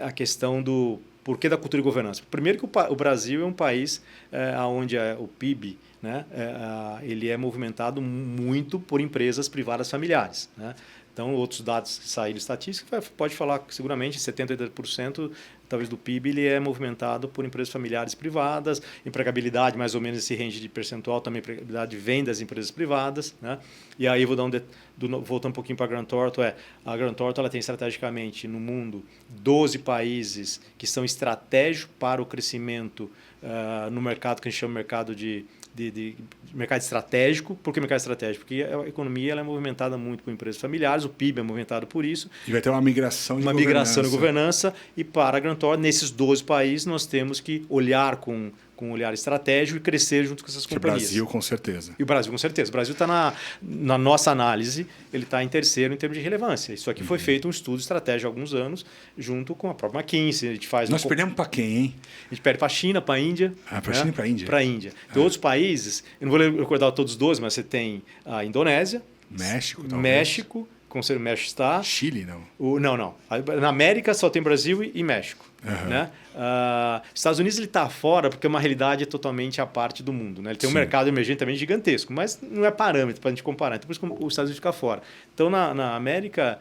a questão do porquê da cultura de governança. Primeiro que o Brasil é um país onde o PIB, né, ele é movimentado muito por empresas privadas familiares. Né? Então, outros dados que saíram estatísticos, pode falar que seguramente 70%, 80% talvez do PIB ele é movimentado por empresas familiares privadas, empregabilidade mais ou menos esse range de percentual, também empregabilidade vem das empresas privadas. Né? E aí vou dar voltando um pouquinho para a Grant Thornton, a Grant Thornton ela tem estrategicamente no mundo 12 países que são estratégicos para o crescimento no mercado que a gente chama de mercado de mercado estratégico. Por que mercado estratégico? Porque a economia ela é movimentada muito por empresas familiares, o PIB é movimentado por isso. E vai ter uma migração de governança. E para a Grant Thornton, nesses 12 países, nós temos que olhar com um olhar estratégico e crescer junto com essas companhias. O Brasil, com certeza. E o Brasil, com certeza. O Brasil está na nossa análise, ele está em terceiro em termos de relevância. Isso aqui foi feito um estudo estratégico há alguns anos, junto com a própria McKinsey. A gente faz Nós perdemos para quem, hein? A gente perde para a China, para a Índia. Para a China e para a Índia. Para a Índia. Tem outros países, eu não vou recordar todos os 12, mas você tem a Indonésia, México, talvez. México está. Chile, não. Não. Na América só tem Brasil e México. Uhum. Né? Estados Unidos está fora porque é uma realidade totalmente à parte do mundo. Né? Ele tem um mercado emergente também gigantesco, mas não é parâmetro para a gente comparar. Então, por isso que os Estados Unidos fica fora. Então, na América,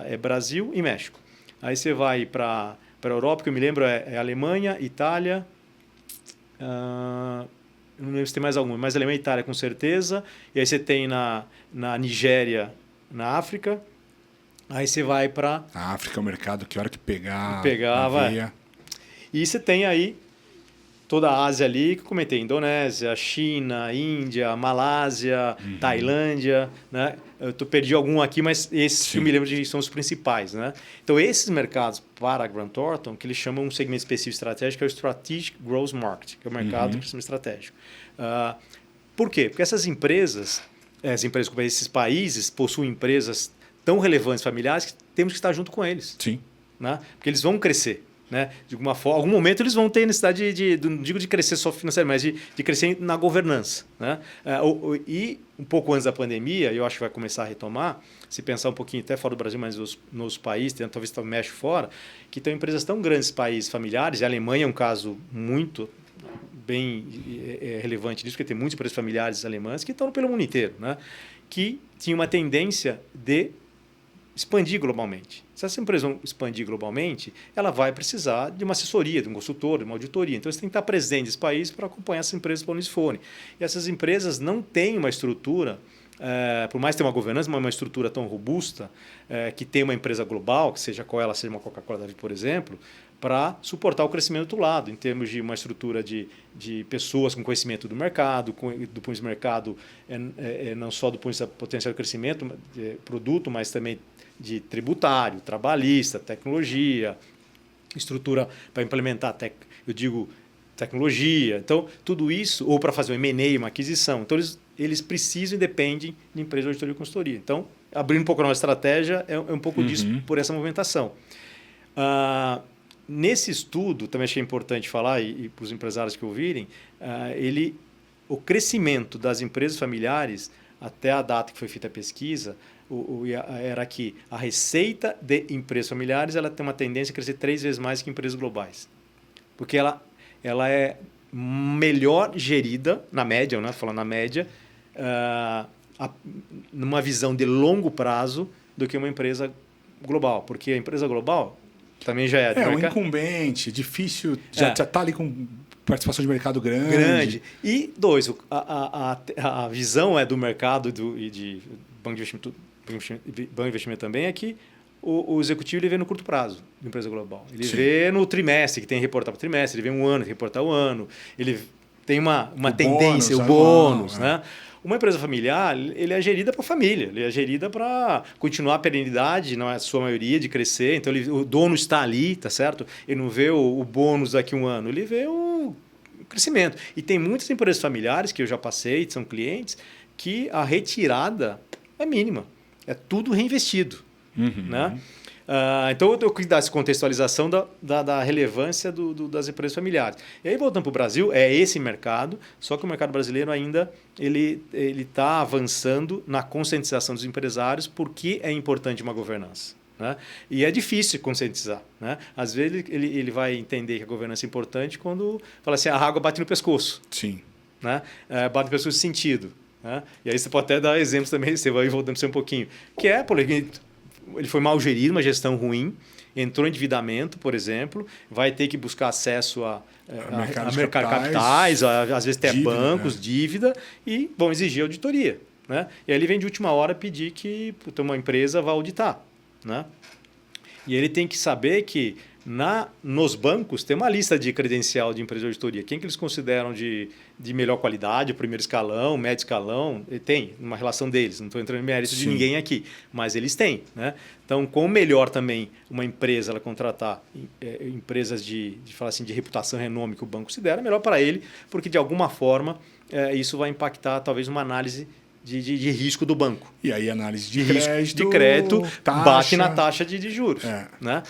é Brasil e México. Aí você vai para para a Europa, que eu me lembro é Alemanha, Itália, não lembro se tem mais alguma, mas Alemanha e Itália com certeza, e aí você tem na Nigéria, na África, aí você vai para... A África é um mercado que a hora que pegar vai. E você tem aí toda a Ásia ali, que eu comentei, Indonésia, China, Índia, Malásia, Tailândia, né? Eu perdi algum aqui, mas esses que eu me lembro são os principais, né? Então, esses mercados para a Grant Thornton, que eles chamam um segmento específico estratégico, é o Strategic Growth Market, que é o mercado de crescimento estratégico. Por quê? Porque essas empresas, esses países possuem empresas tão relevantes, familiares, que temos que estar junto com eles. Sim. Né? Porque eles vão crescer. Né? De alguma forma, algum momento eles vão ter necessidade não digo de crescer só financeiramente, mas de crescer na governança. Né? E um pouco antes da pandemia, eu acho que vai começar a retomar, se pensar um pouquinho até fora do Brasil, mas nos países, talvez o México fora, que tem empresas tão grandes, países familiares, e a Alemanha é um caso muito bem relevante disso, porque tem muitas empresas familiares alemãs que estão pelo mundo inteiro, né? Que tinha uma tendência de expandir globalmente. Se essa empresa expandir globalmente, ela vai precisar de uma assessoria, de um consultor, de uma auditoria. Então, você tem que estar presente nesse país para acompanhar essas empresas para onde eles forem. E essas empresas não têm uma estrutura, por mais que tenha uma governança, mas uma estrutura tão robusta, que tenha uma empresa global, que seja qual ela seja, uma Coca-Cola da vida, por exemplo, para suportar o crescimento do lado, em termos de uma estrutura de pessoas com conhecimento do mercado, do ponto de vista do mercado, não só do ponto de vista potencial de crescimento, produto, mas também de tributário, trabalhista, tecnologia, estrutura para implementar, tecnologia. Então, tudo isso, ou para fazer um M&A, uma aquisição. Então, eles precisam e dependem de empresa de auditoria e consultoria. Então, abrindo um pouco a nossa estratégia, é um pouco disso por essa movimentação. Nesse estudo, também achei importante falar, e para os empresários que ouvirem, o crescimento das empresas familiares, até a data que foi feita a pesquisa, era que a receita de empresas familiares ela tem uma tendência a crescer 3 vezes mais que empresas globais. Porque ela é melhor gerida, na média, né? Falando na média, numa visão de longo prazo do que uma empresa global. Porque a empresa global também já é... um incumbente, difícil, já está ali com participação de mercado grande. E 2, a visão do mercado e de banco de investimento também é que o executivo ele vê no curto prazo de empresa global. Ele vê no trimestre, que tem que reportar para o trimestre, ele vê um ano, tem que reportar o ano, ele tem uma tendência, o bônus. Né? Uma empresa familiar ele é gerida para a família, ele é gerida para continuar a perenidade, na sua maioria, de crescer. Então, o dono está ali, tá certo? Ele não vê o bônus daqui a um ano, ele vê o crescimento. E tem muitas empresas familiares que eu já passei, são clientes, que a retirada é mínima. É tudo reinvestido. Né? Então, eu quis dar essa contextualização da relevância das empresas familiares. E aí, voltando para o Brasil, é esse mercado, só que o mercado brasileiro ainda ele está avançando na conscientização dos empresários porque é importante uma governança. Né? E é difícil conscientizar. Né? Às vezes, ele vai entender que a governança é importante quando fala assim, a água bate no pescoço. Sim. Né? Bate no pescoço de sentido. Né? E aí você pode até dar exemplos também, você vai voltando um pouquinho. Que é, por exemplo, ele foi mal gerido, uma gestão ruim, entrou em endividamento, por exemplo, vai ter que buscar acesso a mercado de capitais, às vezes até bancos, dívida, e vão exigir auditoria. Né? E aí ele vem de última hora pedir que uma empresa vá auditar. Né? E ele tem que saber que nos bancos tem uma lista de credencial de empresa de auditoria. Quem que eles consideram de melhor qualidade, primeiro escalão, médio escalão, tem uma relação deles. Não estou entrando em mérito de ninguém aqui, mas eles têm. Né? Então, com melhor também uma empresa ela contratar empresas falar assim, de reputação e renome que o banco considera, melhor para ele, porque de alguma forma isso vai impactar talvez uma análise de risco do banco. E aí análise de crédito bate na taxa de juros. Né?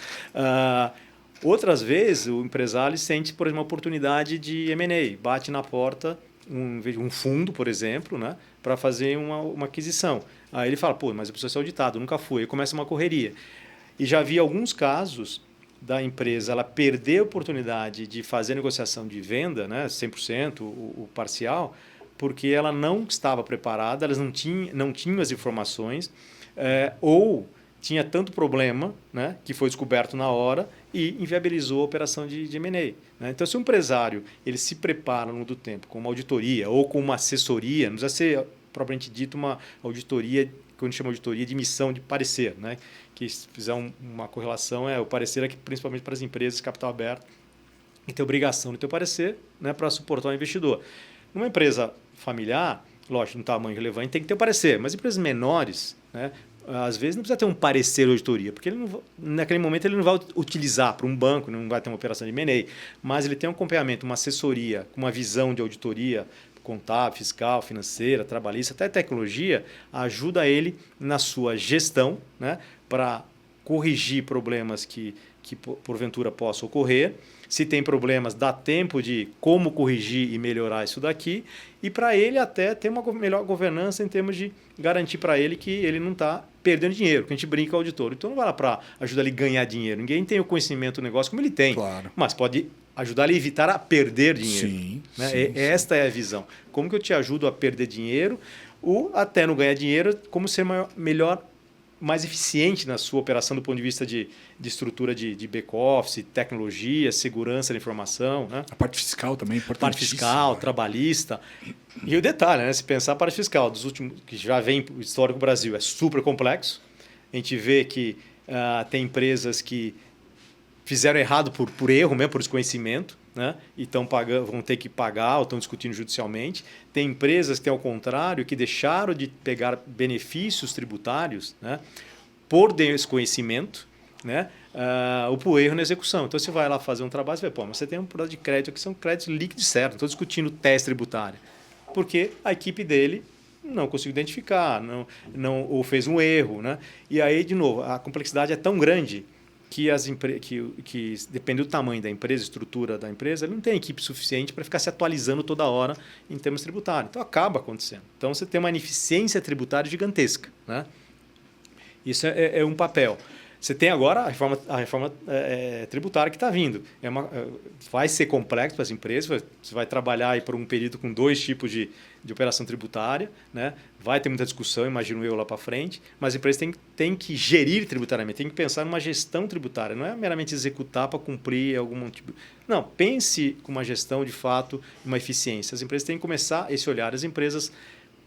Outras vezes, o empresário sente, por exemplo, uma oportunidade de M&A, bate na porta um fundo, por exemplo, né, para fazer uma aquisição. Aí ele fala, mas eu preciso ser auditado, nunca fui. Aí começa uma correria. E já vi alguns casos da empresa ela perder a oportunidade de fazer a negociação de venda, né, 100%, o parcial, porque ela não estava preparada, elas não tinham as informações, ou tinha tanto problema, né, que foi descoberto na hora e inviabilizou a operação de M&A. Né? Então, se o empresário ele se prepara ao longo do tempo com uma auditoria ou com uma assessoria, não precisa ser propriamente dito uma auditoria, que a gente chama de auditoria de emissão de parecer, né? Que se fizer uma correlação, o parecer aqui, principalmente para as empresas de capital aberto, e ter obrigação de ter o parecer, né, para suportar o investidor. Numa empresa familiar, lógico, no tamanho relevante, tem que ter o parecer, mas empresas menores, né, às vezes não precisa ter um parecer de auditoria, porque ele não, naquele momento ele não vai utilizar para um banco, não vai ter uma operação de M&A, mas ele tem um acompanhamento, uma assessoria, com uma visão de auditoria contábil, fiscal, financeira, trabalhista, até tecnologia, ajuda ele na sua gestão, né, para corrigir problemas que porventura possam ocorrer. Se tem problemas, dá tempo de como corrigir e melhorar isso daqui. E para ele até ter uma melhor governança em termos de garantir para ele que ele não está perdendo dinheiro, que a gente brinca com o auditor. Então não vai lá para ajudar ele a ganhar dinheiro. Ninguém tem o conhecimento do negócio como ele tem. Claro. Mas pode ajudar ele a evitar a perder dinheiro. Sim, né? sim, Esta é a visão. Como que eu te ajudo a perder dinheiro ou até não ganhar dinheiro, como ser melhor, mais eficiente na sua operação do ponto de vista de estrutura de back-office, tecnologia, segurança da informação. Né? A parte fiscal também é importante. Parte fiscal, trabalhista. E o detalhe, né? Se pensar a parte fiscal, dos últimos, que já vem o histórico do Brasil, é super complexo. A gente vê que tem empresas que fizeram errado por erro mesmo, por desconhecimento, né? E vão ter que pagar ou estão discutindo judicialmente. Tem empresas que têm ao contrário, que deixaram de pegar benefícios tributários, né, por desconhecimento, né, ou por erro na execução. Então você vai lá fazer um trabalho e você vê, mas você tem um produto de crédito que são créditos líquidos certos, não estou discutindo teste tributário, porque a equipe dele não conseguiu identificar, ou fez um erro. Né? E aí, de novo, a complexidade é tão grande que depende do tamanho da empresa, estrutura da empresa, ele não tem equipe suficiente para ficar se atualizando toda hora em termos tributários. Então, acaba acontecendo. Então, você tem uma ineficiência tributária gigantesca. Né? Isso é um papel. Você tem agora a reforma tributária que está vindo. Vai ser complexo para as empresas, você vai trabalhar aí por um período com 2 tipos de operação tributária, né? Vai ter muita discussão, imagino eu, lá para frente, mas as empresas têm que gerir tributariamente, tem que pensar numa gestão tributária, não é meramente executar para cumprir algum tipo... Não, pense com uma gestão de fato, uma eficiência. As empresas têm que começar esse olhar. As empresas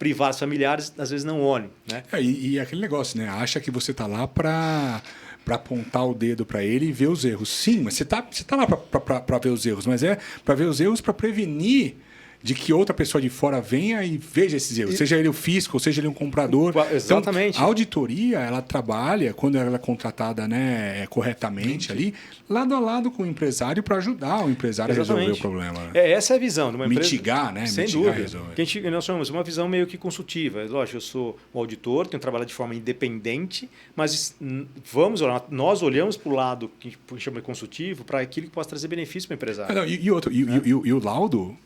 privadas, familiares, às vezes não olham. Né? E aquele negócio, né? Acha que você está lá para apontar o dedo para ele e ver os erros. Sim, mas você tá lá para ver os erros, mas é para ver os erros para prevenir de que outra pessoa de fora venha e veja esses erros, seja ele o fisco, ou seja ele um comprador. Exatamente. Então, a auditoria, ela trabalha, quando ela é contratada, né, corretamente ali, lado a lado com o empresário para ajudar o empresário a resolver o problema. Essa é a visão de uma empresa. Mitigar, né? Sem dúvida. Nós chamamos uma visão meio que consultiva. Lógico, eu sou um auditor, tenho trabalhado de forma independente, mas nós olhamos para o lado que chama de consultivo, para aquilo que possa trazer benefício para o empresário. E o laudo,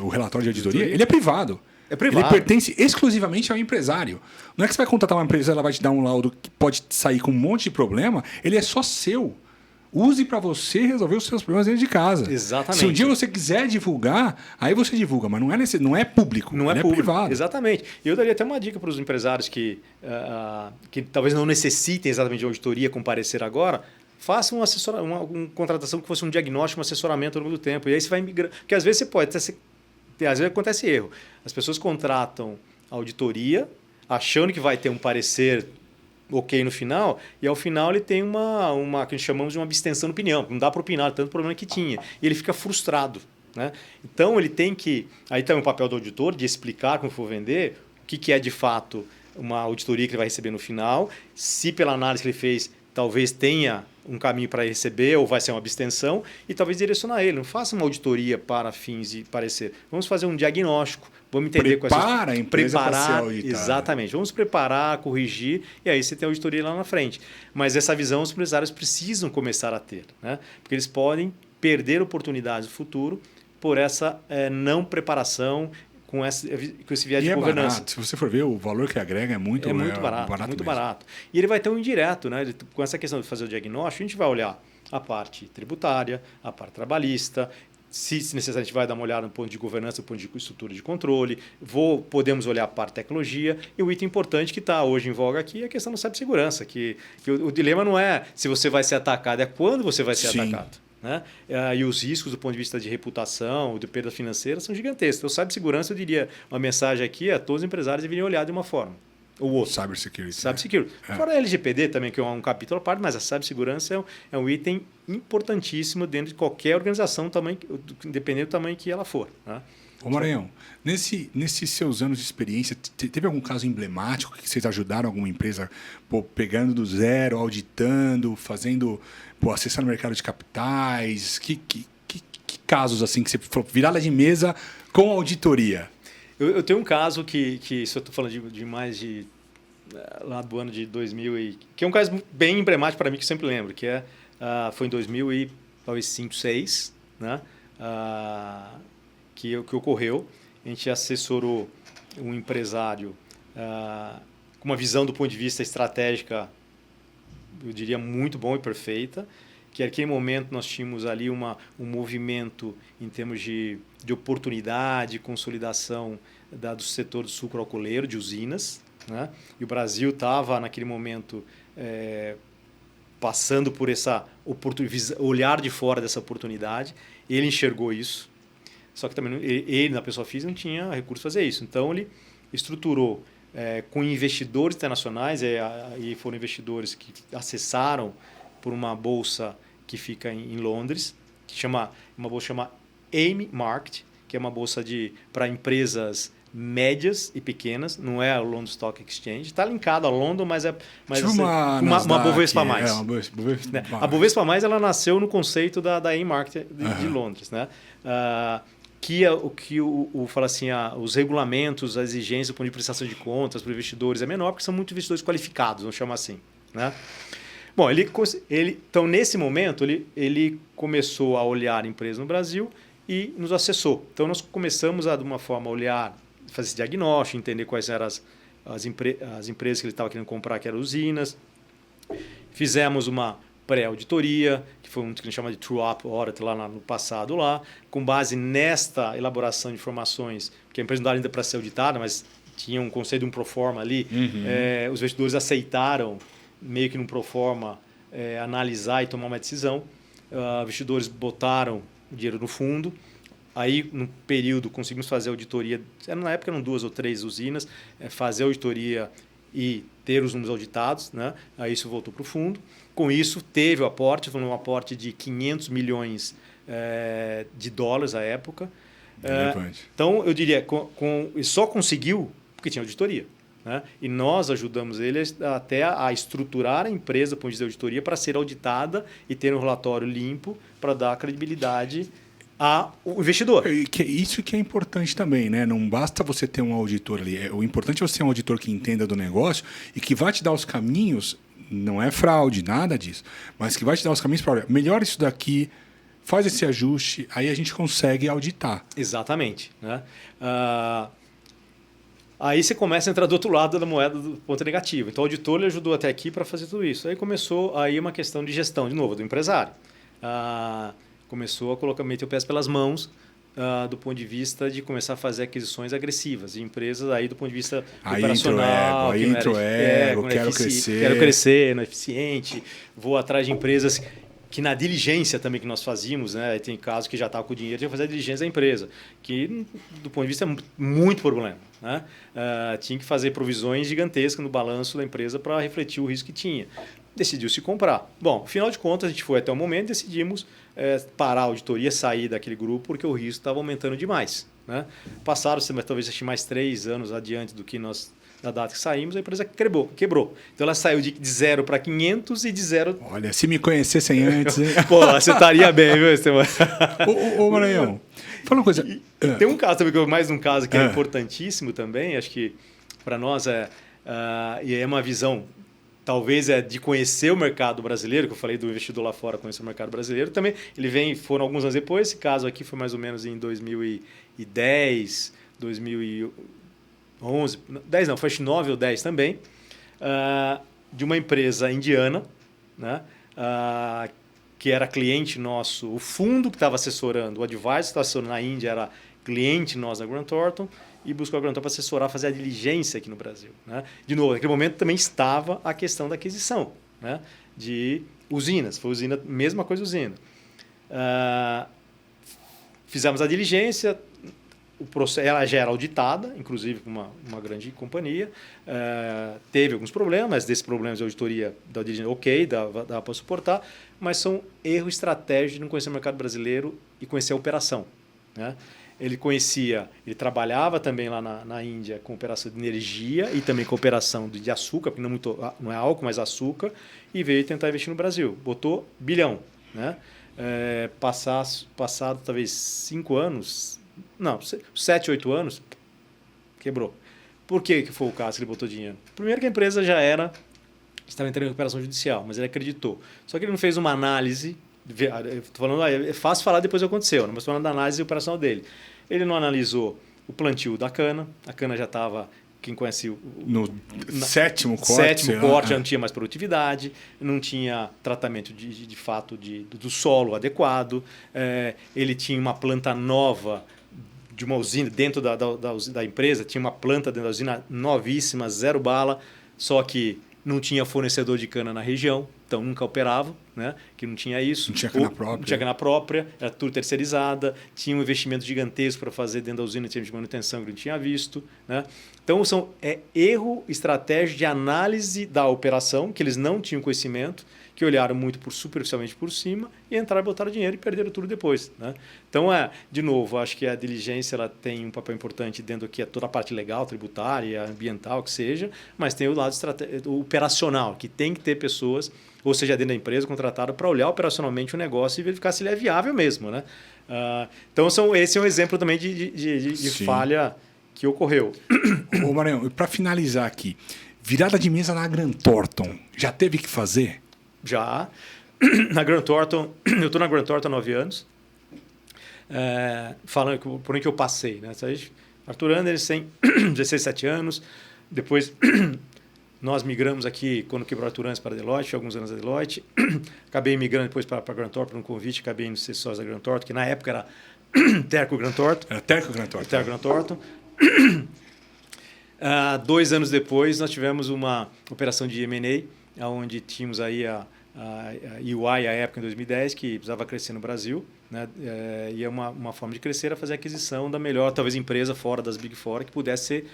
o relatório de auditoria, ele é privado. É privado. Ele pertence exclusivamente ao empresário. Não é que você vai contratar uma empresa, ela vai te dar um laudo que pode sair com um monte de problema, ele é só seu. Use para você resolver os seus problemas dentro de casa. Exatamente. Se um dia você quiser divulgar, aí você divulga, mas não é público, não é público, privado. Exatamente. E eu daria até uma dica para os empresários que talvez não necessitem exatamente de auditoria comparecer agora. Faça uma contratação que fosse um diagnóstico, um assessoramento ao longo do tempo. E aí você vai migrando. Porque às vezes você pode... Às vezes acontece erro. As pessoas contratam auditoria achando que vai ter um parecer ok no final, e ao final ele tem uma que a gente chamamos de uma abstenção de opinião. Não dá para opinar, tanto problema que tinha. E ele fica frustrado. Né? Então ele tem que... Aí tem o papel do auditor de explicar como for vender o que é de fato uma auditoria que ele vai receber no final. Se pela análise que ele fez, talvez tenha um caminho para receber ou vai ser uma abstenção, e talvez direcionar ele. Não faça uma auditoria para fins de parecer. Vamos fazer um diagnóstico, vamos entender a empresa para ser auditada. Exatamente. Vamos preparar, corrigir, e aí você tem a auditoria lá na frente. Mas essa visão os empresários precisam começar a ter, né? Porque eles podem perder oportunidades no futuro por essa não preparação com esse viés de governança. Barato. Se você for ver, o valor que agrega é muito barato. Muito barato. E ele vai ter um indireto, né? Com essa questão de fazer o diagnóstico, a gente vai olhar a parte tributária, a parte trabalhista, se necessário, a gente vai dar uma olhada no ponto de governança, no ponto de estrutura de controle, podemos olhar para a tecnologia, e o item importante que está hoje em voga aqui é a questão da cibersegurança, que o dilema não é se você vai ser atacado, é quando você vai ser atacado. Né? E os riscos do ponto de vista de reputação, de perda financeira, são gigantescos. Então, cibersegurança, eu diria, uma mensagem aqui, todos os empresários deveriam olhar de uma forma. Ou outro. Cybersecurity. Cybersecurity. Fora a LGPD também, que é um capítulo à parte, mas a cibersegurança é um item importantíssimo dentro de qualquer organização, independente do tamanho que ela for. Né? Ô Maranhão, nesses seus anos de experiência, teve algum caso emblemático que vocês ajudaram alguma empresa pegando do zero, auditando, fazendo, acessando o mercado de capitais? Que casos assim que você falou, virada de mesa com auditoria? Eu tenho um caso que se eu estou falando de mais de lá do ano de 2000 que é um caso bem emblemático para mim que eu sempre lembro, que foi em 2005, 2006, né? Que ocorreu. A gente assessorou um empresário com uma visão do ponto de vista estratégica, eu diria, muito bom e perfeita, que naquele momento nós tínhamos ali um movimento em termos de oportunidade, consolidação do setor do sucro alcooleiro, de usinas. Né? E o Brasil estava, naquele momento, passando por essa olhar de fora dessa oportunidade. Ele enxergou isso, só que também ele, na pessoa física, não tinha recurso para fazer isso. Então, ele estruturou com investidores internacionais, e foram investidores que acessaram por uma bolsa que fica em Londres, uma bolsa chamada AIM Market, que é uma bolsa para empresas médias e pequenas, não é a London Stock Exchange, está linkado a London, mas uma Bovespa+. A Bovespa+, ela nasceu no conceito da AIM Market de Londres, né? Que é o que fala assim, os regulamentos, as exigências do ponto de prestação de contas para investidores é menor, porque são muitos investidores qualificados, vamos chamar assim, né? Bom, então, nesse momento, ele começou a olhar empresas no Brasil e nos acessou. Então, nós começamos de uma forma, a olhar, fazer esse diagnóstico, entender quais eram as empresas que ele estava querendo comprar, que eram usinas. Fizemos uma pré-auditoria, que foi um que a gente chama de True-Up Audit lá no passado, com base nesta elaboração de informações, que a empresa não dá ainda para ser auditada, mas tinha um conceito de um proforma ali. Os investidores aceitaram meio que num proforma, analisar e tomar uma decisão. Investidores botaram o dinheiro no fundo. Aí, no período, conseguimos fazer auditoria. Na época, eram 2 ou 3 usinas. Fazer auditoria e ter os números auditados. Né? Aí, isso voltou para o fundo. Com isso, teve o aporte. Foi um aporte de 500 milhões de dólares à época. Então, eu diria, só conseguiu porque tinha auditoria. Né? E nós ajudamos ele até a estruturar a empresa do ponto de vista de auditoria para ser auditada e ter um relatório limpo para dar credibilidade ao investidor. Isso que é importante também, né? Não basta você ter um auditor ali. O importante é você ter um auditor que entenda do negócio e que vai te dar os caminhos, não é fraude, nada disso, mas que vai te dar os caminhos para, olha, melhora isso daqui, faz esse ajuste, aí a gente consegue auditar. Exatamente. Né? Aí você começa a entrar do outro lado da moeda do ponto negativo. Então, o auditor ele ajudou até aqui para fazer tudo isso. Aí começou uma questão de gestão, de novo, do empresário. Começou a meter o pé pelas mãos do ponto de vista de começar a fazer aquisições agressivas de empresas aí do ponto de vista operacional. Aí entra o ego, quero crescer, não é eficiente, vou atrás de empresas que na diligência também que nós fazíamos, né, tem casos que já estava com o dinheiro, tinha que fazer a diligência da empresa, que do ponto de vista é muito problema. Né? Tinha que fazer provisões gigantescas no balanço da empresa para refletir o risco que tinha. Decidiu-se comprar. Bom, afinal de contas, a gente foi até o momento e decidimos parar a auditoria, sair daquele grupo, porque o risco estava aumentando demais. Né? Passaram, talvez, mais 3 anos adiante do que nós... Na data que saímos, a empresa quebrou. Então, ela saiu de 0 para 500 e de 0... Olha, se me conhecessem antes... Hein? Pô, você estaria bem, viu, Esteban? Ô, Maranhão, fala uma coisa... Tem um caso também, mais um caso que é importantíssimo também, acho que para nós e é uma visão, talvez de conhecer o mercado brasileiro, que eu falei do investidor lá fora, conhecer o mercado brasileiro, também foram alguns anos depois, esse caso aqui foi mais ou menos em 2010, 2011, 10 não, foi 9 ou 10 também, de uma empresa indiana, né, que era cliente nosso, o fundo que estava assessorando, o advisor que estava assessorando na Índia era cliente nosso da Grant Thornton, e buscou a Grant Thornton para assessorar, fazer a diligência aqui no Brasil. Né? De novo, naquele momento também estava a questão da aquisição, né? De usinas. Foi usina, mesma coisa usina. Fizemos a diligência, ela já era auditada, inclusive por uma grande companhia. Teve alguns problemas, mas desses problemas de auditoria da diligência, ok, dá para suportar, mas são erros estratégicos de não conhecer o mercado brasileiro e conhecer a operação. Né? Ele trabalhava também lá na Índia com operação de energia e também com operação de açúcar, porque não é álcool, mas açúcar, e veio tentar investir no Brasil. Botou bilhão. Né? Passado talvez 5 anos, não, 7, 8 anos, quebrou. Por que foi o caso que ele botou dinheiro? Primeiro que a empresa estava entrando em recuperação judicial, mas ele acreditou. Só que ele não fez uma análise. Estou falando, é fácil falar depois do que aconteceu, mas estou falando da análise operacional dele. Ele não analisou o plantio da cana, a cana já estava, quem conhece no sétimo corte, já não tinha mais produtividade, não tinha tratamento de fato do solo adequado, ele tinha uma planta nova de uma usina dentro da empresa, tinha uma planta dentro da usina novíssima, 0 bala, só que não tinha fornecedor de cana na região, então nunca operava, né? Que não tinha isso. Não tinha cana própria. Não tinha cana própria, era tudo terceirizada, tinha um investimento gigantesco para fazer dentro da usina em termos de manutenção que não tinha visto. Né? Então, erro estratégico de análise da operação, que eles não tinham conhecimento, que olharam muito superficialmente por cima e entraram, botaram dinheiro e perderam tudo depois. Né? Então, de novo, acho que a diligência ela tem um papel importante dentro do que é toda a parte legal, tributária, ambiental, que seja, mas tem o lado operacional, que tem que ter pessoas, ou seja, dentro da empresa, contratada para olhar operacionalmente o negócio e verificar se ele é viável mesmo. Né? Então, esse é um exemplo também de falha que ocorreu. Ô, Maranhão, para finalizar aqui, virada de mesa na Grant Thornton, já teve que fazer? Já. Na Grant Thornton, eu estou na Grant Thornton há 9 anos, falando por onde que eu passei. Né? Arthur Andersen, 16, 17 anos, depois nós migramos aqui, quando quebrou Arthur Andersen para a Deloitte, alguns anos da Deloitte, acabei migrando depois para a Grant Thornton, um convite, acabei indo ser sócio da Grant Thornton, que na época era Terco Grant Thornton. Era Terco Grant Thornton. Terco Grant Thornton. 2 anos depois, nós tivemos uma operação de M&A, onde tínhamos aí a EY, à época, em 2010, que precisava crescer no Brasil. Né? E uma forma de crescer era fazer a aquisição da melhor, talvez, empresa fora das Big Four que pudesse ser...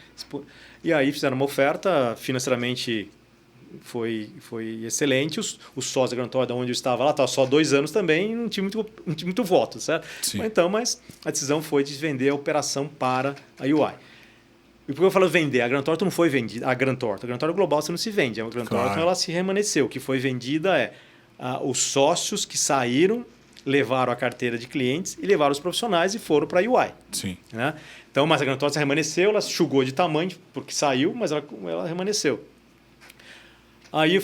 E aí fizeram uma oferta, financeiramente foi excelente. Os sócios da Grant Thornton, onde eu estava lá, estava só 2 anos também, não tinha muito voto. Certo? Mas a decisão foi de vender a operação para a EY. E por que eu falo vender? A Grant Thornton não foi vendida. A Grant Thornton global você não se vende. A Grant Thornton ela se remanesceu. O que foi vendida os sócios que saíram, levaram a carteira de clientes e levaram os profissionais e foram para a UI. Sim. Né? Então, mas a Grant Thornton remanesceu, ela enxugou de tamanho, porque saiu, mas ela remanesceu. Aí eu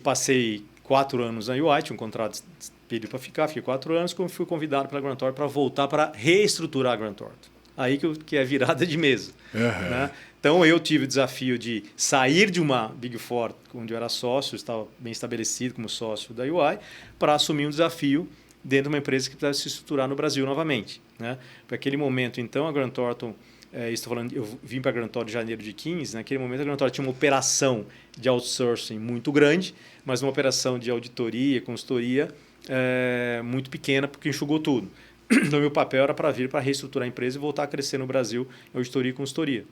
passei 4 anos na UI, tinha um contrato pedido para ficar, fiquei 4 anos, fui convidado pela Grant Thornton para voltar para reestruturar a Grant Thornton. Aí que é virada de mesa. Uhum. Né? Então, eu tive o desafio de sair de uma Big Four, onde eu era sócio, estava bem estabelecido como sócio da UI, para assumir um desafio dentro de uma empresa que precisava se estruturar no Brasil novamente. Né? Para aquele momento, então, a Grant Thornton, eu vim para a Grant Thornton em janeiro de 15, naquele momento a Grant Thornton tinha uma operação de outsourcing muito grande, mas uma operação de auditoria, consultoria muito pequena, porque enxugou tudo. Então, meu papel era para vir para reestruturar a empresa e voltar a crescer no Brasil em auditoria e consultoria.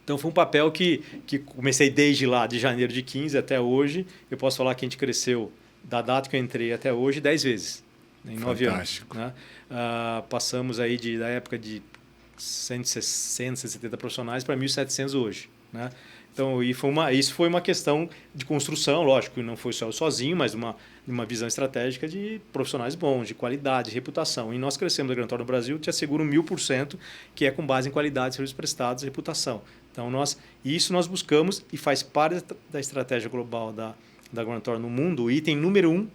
Então, foi um papel que comecei desde lá, de janeiro de 15 até hoje. Eu posso falar que a gente cresceu, da data que eu entrei até hoje, 10 vezes, em 9 anos. Né? Passamos aí da época de 160, 170 profissionais para 1.700 hoje. Né? Então, isso foi uma questão de construção, lógico, não foi só eu sozinho, mas uma visão estratégica de profissionais bons, de qualidade, de reputação. E nós crescemos a Grant Thornton no Brasil, te asseguro 1000%, que é com base em qualidade, serviços prestados e reputação. Então, isso nós buscamos e faz parte da estratégia global da Grant Thornton no mundo, o item número 1,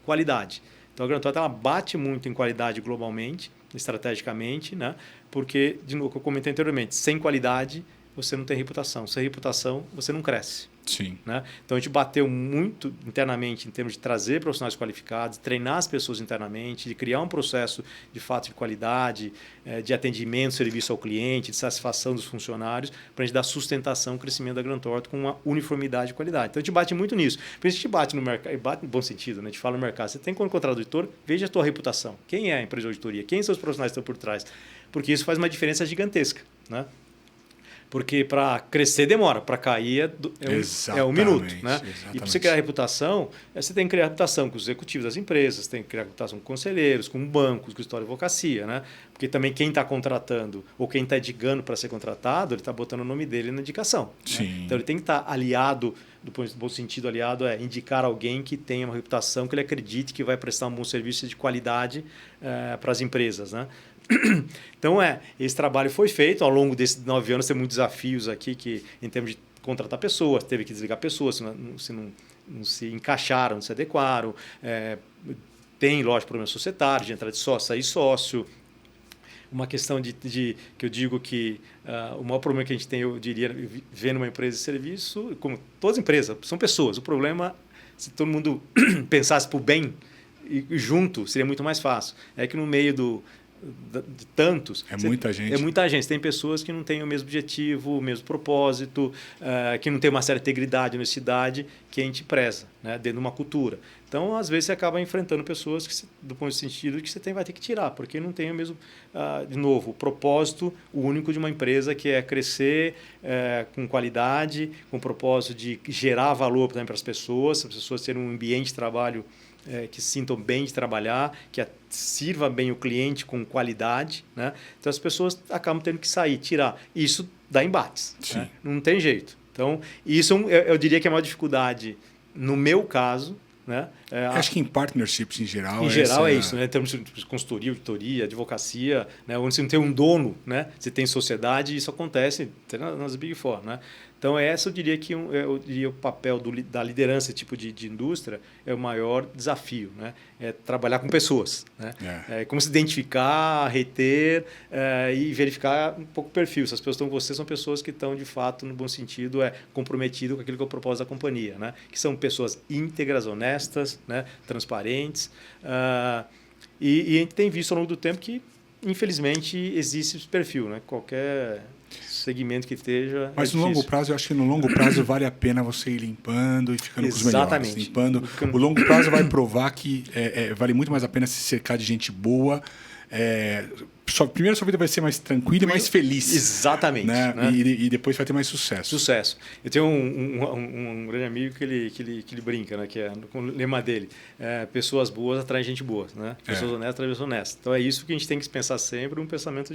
qualidade. Então, a Grant Thornton ela bate muito em qualidade globalmente, estrategicamente, né? Porque, de novo, como eu comentei anteriormente, sem qualidade você não tem reputação. Sem reputação, você não cresce. Sim. Né? Então, a gente bateu muito internamente em termos de trazer profissionais qualificados, treinar as pessoas internamente, de criar um processo de fato de qualidade, de atendimento, serviço ao cliente, de satisfação dos funcionários, para a gente dar sustentação ao crescimento da Grant Thornton com uma uniformidade de qualidade. Então, a gente bate muito nisso. Por isso, a gente bate no mercado, e bate no bom sentido, né? A gente fala no mercado. Você tem como contratar auditor, veja a tua reputação. Quem é a empresa de auditoria? Quem são os profissionais que estão por trás? Porque isso faz uma diferença gigantesca. Né? Porque para crescer demora, para cair é um minuto. Né? E para você criar reputação, você tem que criar reputação com os executivos das empresas, tem que criar reputação com conselheiros, com bancos, com escritório de advocacia. Né? Porque também quem está contratando ou quem está indicando para ser contratado, ele está botando o nome dele na indicação. Né? Então ele tem que estar aliado, do bom sentido aliado, é indicar alguém que tenha uma reputação, que ele acredite que vai prestar um bom serviço de qualidade para as empresas. Né? Então, esse trabalho foi feito. Ao longo desses 9 anos, tem muitos desafios aqui que, em termos de contratar pessoas, teve que desligar pessoas, se não se encaixaram, não se adequaram. Tem, lógico, problema societário, de entrar de sócio, sair sócio. Uma questão que eu digo que o maior problema que a gente tem, eu diria, vendo uma empresa de serviço, como todas as empresas, são pessoas. O problema, se todo mundo pensasse para o bem e junto, seria muito mais fácil. É que no meio de tantos... muita gente. É muita gente. Tem pessoas que não têm o mesmo objetivo, o mesmo propósito, que não tem uma certa integridade, honestidade que a gente preza, né, dentro de uma cultura. Então, às vezes, você acaba enfrentando pessoas que, do ponto de sentido que você vai ter que tirar, porque não tem o mesmo, de novo, o propósito único de uma empresa, que é crescer com qualidade, com o propósito de gerar valor também para as pessoas terem um ambiente de trabalho que se sintam bem de trabalhar, que sirva bem o cliente com qualidade. Né? Então, as pessoas acabam tendo que sair, tirar. Isso dá embates. Né? Não tem jeito. Então, isso eu diria que é a maior dificuldade, no meu caso. Né? Acho que em partnerships, em geral... Em geral é isso. Né? Em termos de consultoria, auditoria, advocacia, né? Onde você não tem um dono, né? Você tem sociedade, e isso acontece até nas Big Four. Né? Então, eu diria que o papel da liderança, esse tipo de indústria, é o maior desafio. Né? É trabalhar com pessoas. Né? Como se identificar, reter e verificar um pouco o perfil. Se as pessoas estão com você, são pessoas que estão, de fato, no bom sentido, comprometidas com aquilo que é o propósito da companhia. Né? Que são pessoas íntegras, honestas, né? Transparentes. E a gente tem visto ao longo do tempo que, infelizmente, existe esse perfil. Né? Qualquer segmento que esteja. Mas no longo prazo, eu acho que no longo prazo vale a pena você ir limpando e ficando com os melhores. Limpando. O longo prazo vai provar que vale muito mais a pena se cercar de gente boa. Primeiro, sua vida vai ser mais tranquila e mais feliz. Exatamente. Né? Né? E depois vai ter mais sucesso. Sucesso. Eu tenho um grande amigo que ele brinca, né? Que com o lema dele: pessoas boas atraem gente boa. Né? Pessoas honestas atraem pessoas honestas. Então, é isso que a gente tem que pensar sempre, um pensamento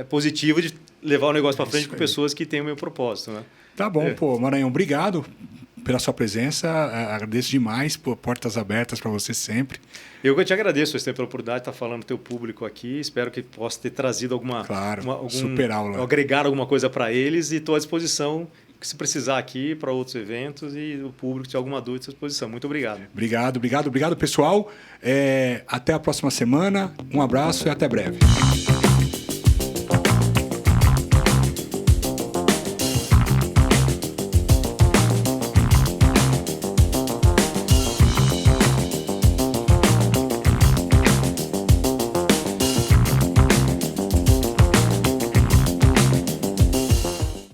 positivo de levar o negócio para frente com pessoas que têm o meu propósito. Né? Tá bom, Maranhão. Obrigado pela sua presença. Agradeço demais, portas abertas para você sempre. Eu que te agradeço pela oportunidade de estar falando com o teu público aqui. Espero que possa ter trazido super aula. Agregar alguma coisa para eles, e estou à disposição, se precisar aqui, para outros eventos, e o público tiver alguma dúvida, à disposição. Muito obrigado. Obrigado, pessoal. Até a próxima semana. Um abraço e até breve.